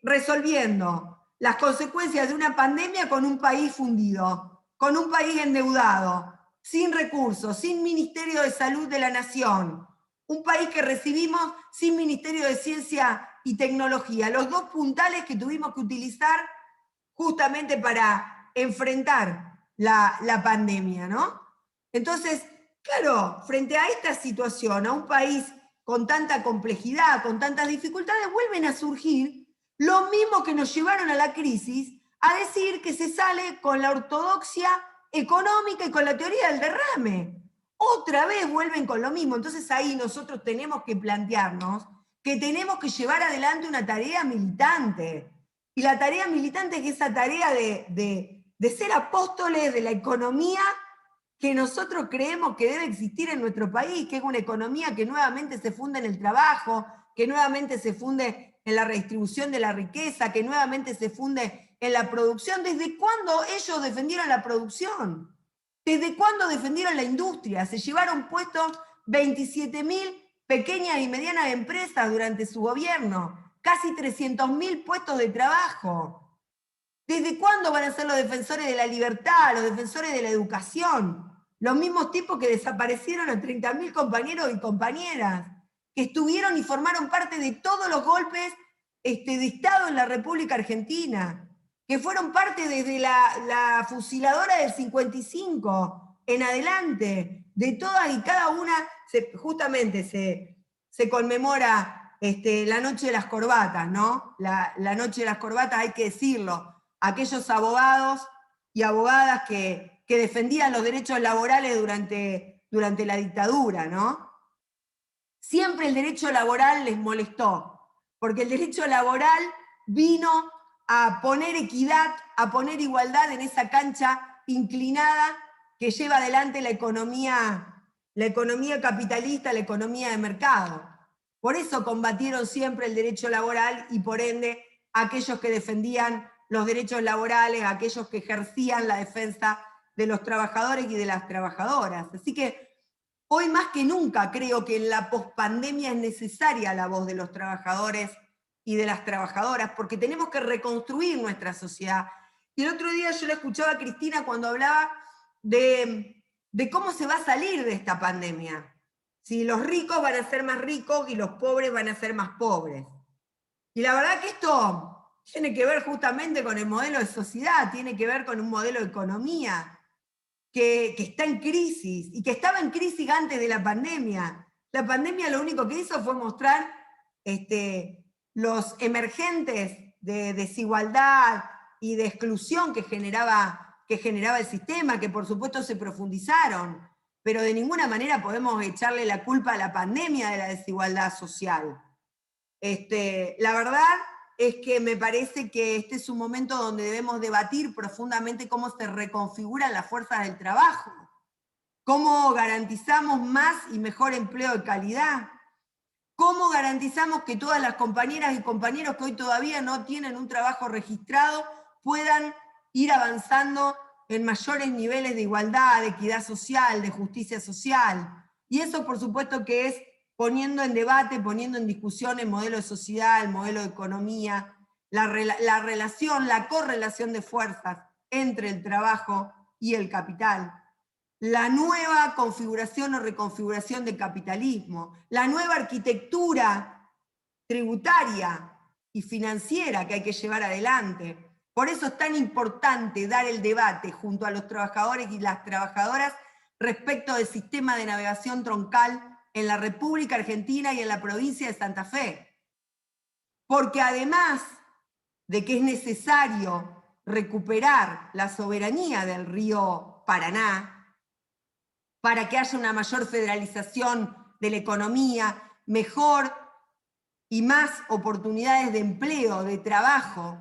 resolviendo las consecuencias de una pandemia con un país fundido, con un país endeudado, sin recursos, sin Ministerio de Salud de la Nación, un país que recibimos sin Ministerio de Ciencia y Tecnología, los dos puntales que tuvimos que utilizar justamente para enfrentar la pandemia, ¿no? Entonces, claro, frente a esta situación, a un país con tanta complejidad, con tantas dificultades, vuelven a surgir los mismos que nos llevaron a la crisis, a decir que se sale con la ortodoxia económica y con la teoría del derrame. Otra vez vuelven con lo mismo. Entonces ahí nosotros tenemos que plantearnos que tenemos que llevar adelante una tarea militante. Y la tarea militante es esa tarea de ser apóstoles de la economía que nosotros creemos que debe existir en nuestro país, que es una economía que nuevamente se funde en el trabajo, que nuevamente se funde en la redistribución de la riqueza, que nuevamente se funde en la producción. ¿Desde cuándo ellos defendieron la producción? ¿Desde cuándo defendieron la industria? Se llevaron puestos 27.000 pequeñas y medianas empresas durante su gobierno, casi 300.000 puestos de trabajo. ¿Desde cuándo van a ser los defensores de la libertad, los defensores de la educación? Los mismos tipos que desaparecieron a 30.000 compañeros y compañeras, que estuvieron y formaron parte de todos los golpes de Estado en la República Argentina, que fueron parte desde la fusiladora del 55 en adelante, de todas y cada una, justamente se conmemora la noche de las corbatas, ¿no? La noche de las corbatas, hay que decirlo, aquellos abogados y abogadas que defendían los derechos laborales durante la dictadura, ¿no? Siempre el derecho laboral les molestó, porque el derecho laboral vino a poner equidad, a poner igualdad en esa cancha inclinada que lleva adelante la economía capitalista, la economía de mercado. Por eso combatieron siempre el derecho laboral y por ende aquellos que defendían los derechos laborales, aquellos que ejercían la defensa de los trabajadores y de las trabajadoras. Así que hoy más que nunca creo que en la pospandemia es necesaria la voz de los trabajadores y de las trabajadoras, porque tenemos que reconstruir nuestra sociedad. Y el otro día yo le escuchaba a Cristina cuando hablaba de cómo se va a salir de esta pandemia. Si los ricos van a ser más ricos y los pobres van a ser más pobres. Y la verdad que esto tiene que ver justamente con el modelo de sociedad, tiene que ver con un modelo de economía que está en crisis, y que estaba en crisis antes de la pandemia. La pandemia lo único que hizo fue mostrar los emergentes de desigualdad y de exclusión que generaba el sistema, que por supuesto se profundizaron, pero de ninguna manera podemos echarle la culpa a la pandemia de la desigualdad social. La verdad es que me parece que este es un momento donde debemos debatir profundamente cómo se reconfiguran las fuerzas del trabajo, cómo garantizamos más y mejor empleo de calidad, cómo garantizamos que todas las compañeras y compañeros que hoy todavía no tienen un trabajo registrado puedan ir avanzando en mayores niveles de igualdad, de equidad social, de justicia social. Y eso por supuesto que es poniendo en debate, poniendo en discusión el modelo de sociedad, el modelo de economía, la relación, la correlación de fuerzas entre el trabajo y el capital, la nueva configuración o reconfiguración del capitalismo, la nueva arquitectura tributaria y financiera que hay que llevar adelante. Por eso es tan importante dar el debate junto a los trabajadores y las trabajadoras respecto del sistema de navegación troncal en la República Argentina y en la provincia de Santa Fe. Porque además de que es necesario recuperar la soberanía del río Paraná, para que haya una mayor federalización de la economía, mejor y más oportunidades de empleo, de trabajo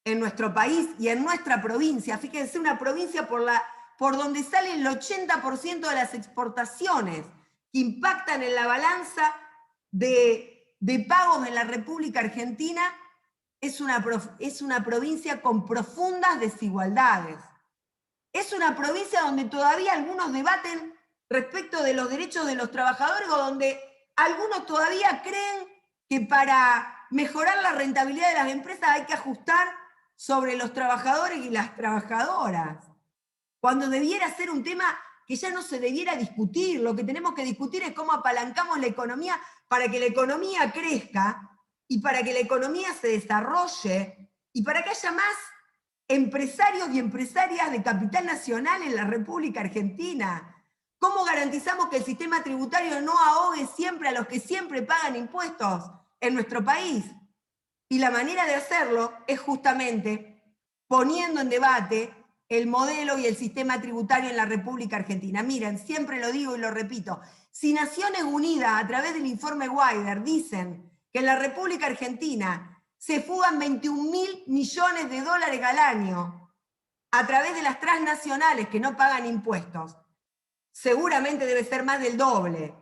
en nuestro país y en nuestra provincia. Fíjense, una provincia por donde sale el 80% de las exportaciones que impactan en la balanza de pagos en la República Argentina, es una provincia con profundas desigualdades. Es una provincia donde todavía algunos debaten respecto de los derechos de los trabajadores, o donde algunos todavía creen que para mejorar la rentabilidad de las empresas hay que ajustar sobre los trabajadores y las trabajadoras, cuando debiera ser un tema que ya no se debiera discutir. Lo que tenemos que discutir es cómo apalancamos la economía para que la economía crezca y para que la economía se desarrolle y para que haya más empresarios y empresarias de capital nacional en la República Argentina. ¿Cómo garantizamos que el sistema tributario no ahogue siempre a los que siempre pagan impuestos en nuestro país? Y la manera de hacerlo es justamente poniendo en debate el modelo y el sistema tributario en la República Argentina. Miren, siempre lo digo y lo repito, si Naciones Unidas, a través del informe Weider, dicen que en la República Argentina se fugan 21.000 millones de dólares al año a través de las transnacionales que no pagan impuestos, seguramente debe ser más del doble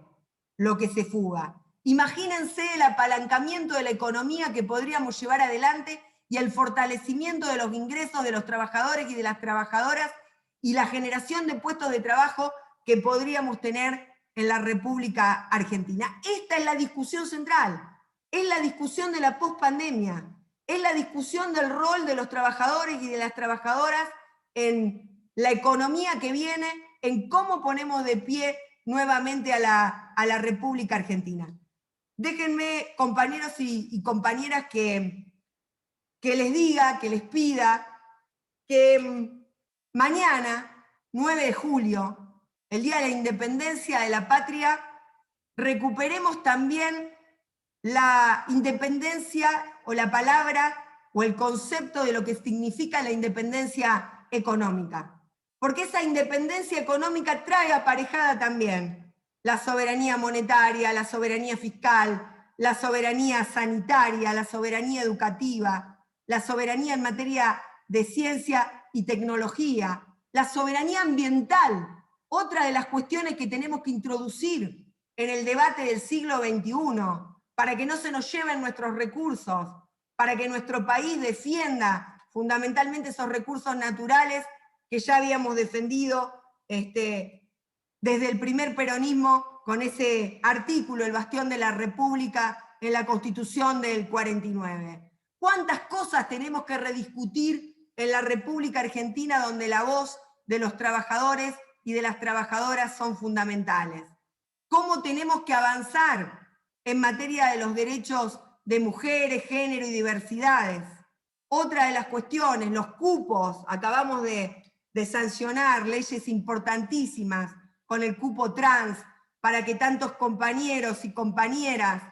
lo que se fuga. Imagínense el apalancamiento de la economía que podríamos llevar adelante y el fortalecimiento de los ingresos de los trabajadores y de las trabajadoras y la generación de puestos de trabajo que podríamos tener en la República Argentina. Esta es la discusión central, es la discusión de la pospandemia, es la discusión del rol de los trabajadores y de las trabajadoras en la economía que viene, en cómo ponemos de pie nuevamente a la República Argentina. Déjenme, compañeros y compañeras, que les diga, que les pida que mañana, 9 de julio, el Día de la Independencia de la Patria, recuperemos también la independencia o la palabra o el concepto de lo que significa la independencia económica. Porque esa independencia económica trae aparejada también la soberanía monetaria, la soberanía fiscal, la soberanía sanitaria, la soberanía educativa, la soberanía en materia de ciencia y tecnología, la soberanía ambiental, otra de las cuestiones que tenemos que introducir en el debate del siglo XXI, para que no se nos lleven nuestros recursos, para que nuestro país defienda fundamentalmente esos recursos naturales que ya habíamos defendido desde el primer peronismo con ese artículo, el bastión de la República, en la Constitución del 49. ¿Cuántas cosas tenemos que rediscutir en la República Argentina donde la voz de los trabajadores y de las trabajadoras son fundamentales? ¿Cómo tenemos que avanzar en materia de los derechos de mujeres, género y diversidades? Otra de las cuestiones, los cupos. Acabamos de sancionar leyes importantísimas con el cupo trans para que tantos compañeros y compañeras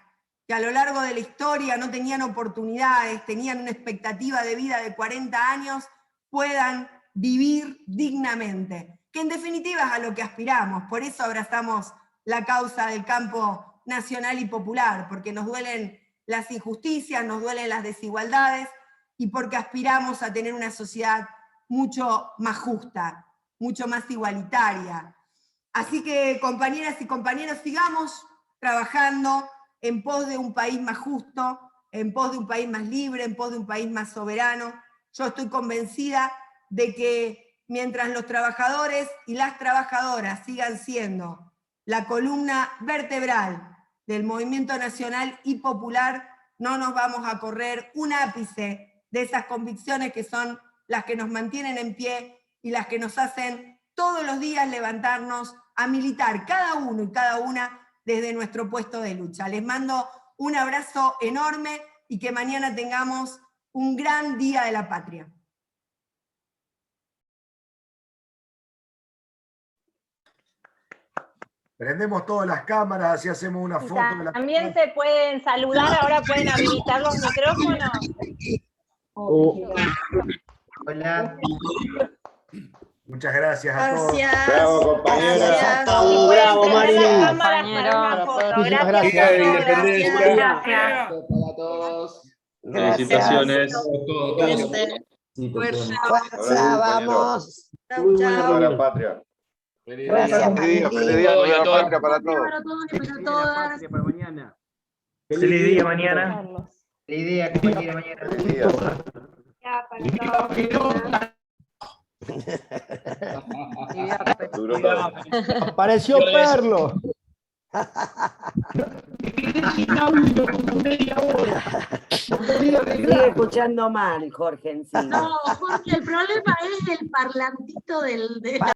que a lo largo de la historia no tenían oportunidades, tenían una expectativa de vida de 40 años, puedan vivir dignamente, que en definitiva es a lo que aspiramos. Por eso abrazamos la causa del campo nacional y popular, porque nos duelen las injusticias, nos duelen las desigualdades, y porque aspiramos a tener una sociedad mucho más justa, mucho más igualitaria. Así que, compañeras y compañeros, sigamos trabajando en pos de un país más justo, en pos de un país más libre, en pos de un país más soberano. Yo estoy convencida de que mientras los trabajadores y las trabajadoras sigan siendo la columna vertebral del movimiento nacional y popular, no nos vamos a correr un ápice de esas convicciones que son las que nos mantienen en pie y las que nos hacen todos los días levantarnos a militar, cada uno y cada una, desde nuestro puesto de lucha. Les mando un abrazo enorme y que mañana tengamos un gran Día de la Patria. Prendemos todas las cámaras y hacemos una foto de la... También se pueden saludar, ahora pueden habilitar los micrófonos. Hola. Muchas gracias a todos. Bravo, compañera. Bravo, María. Gracias. Gracias para todos. Felicitaciones. Fuerza, vamos. Chau, chau. Para la patria. Gracias, Feliz día de la patria para todos. Feliz día mañana. Feliz día, compañera, mañana. Feliz día. Ya, para todos. Apareció Perlo. Sigue escuchando mal, Jorge, encima. No, Jorge, el problema es el parlantito de la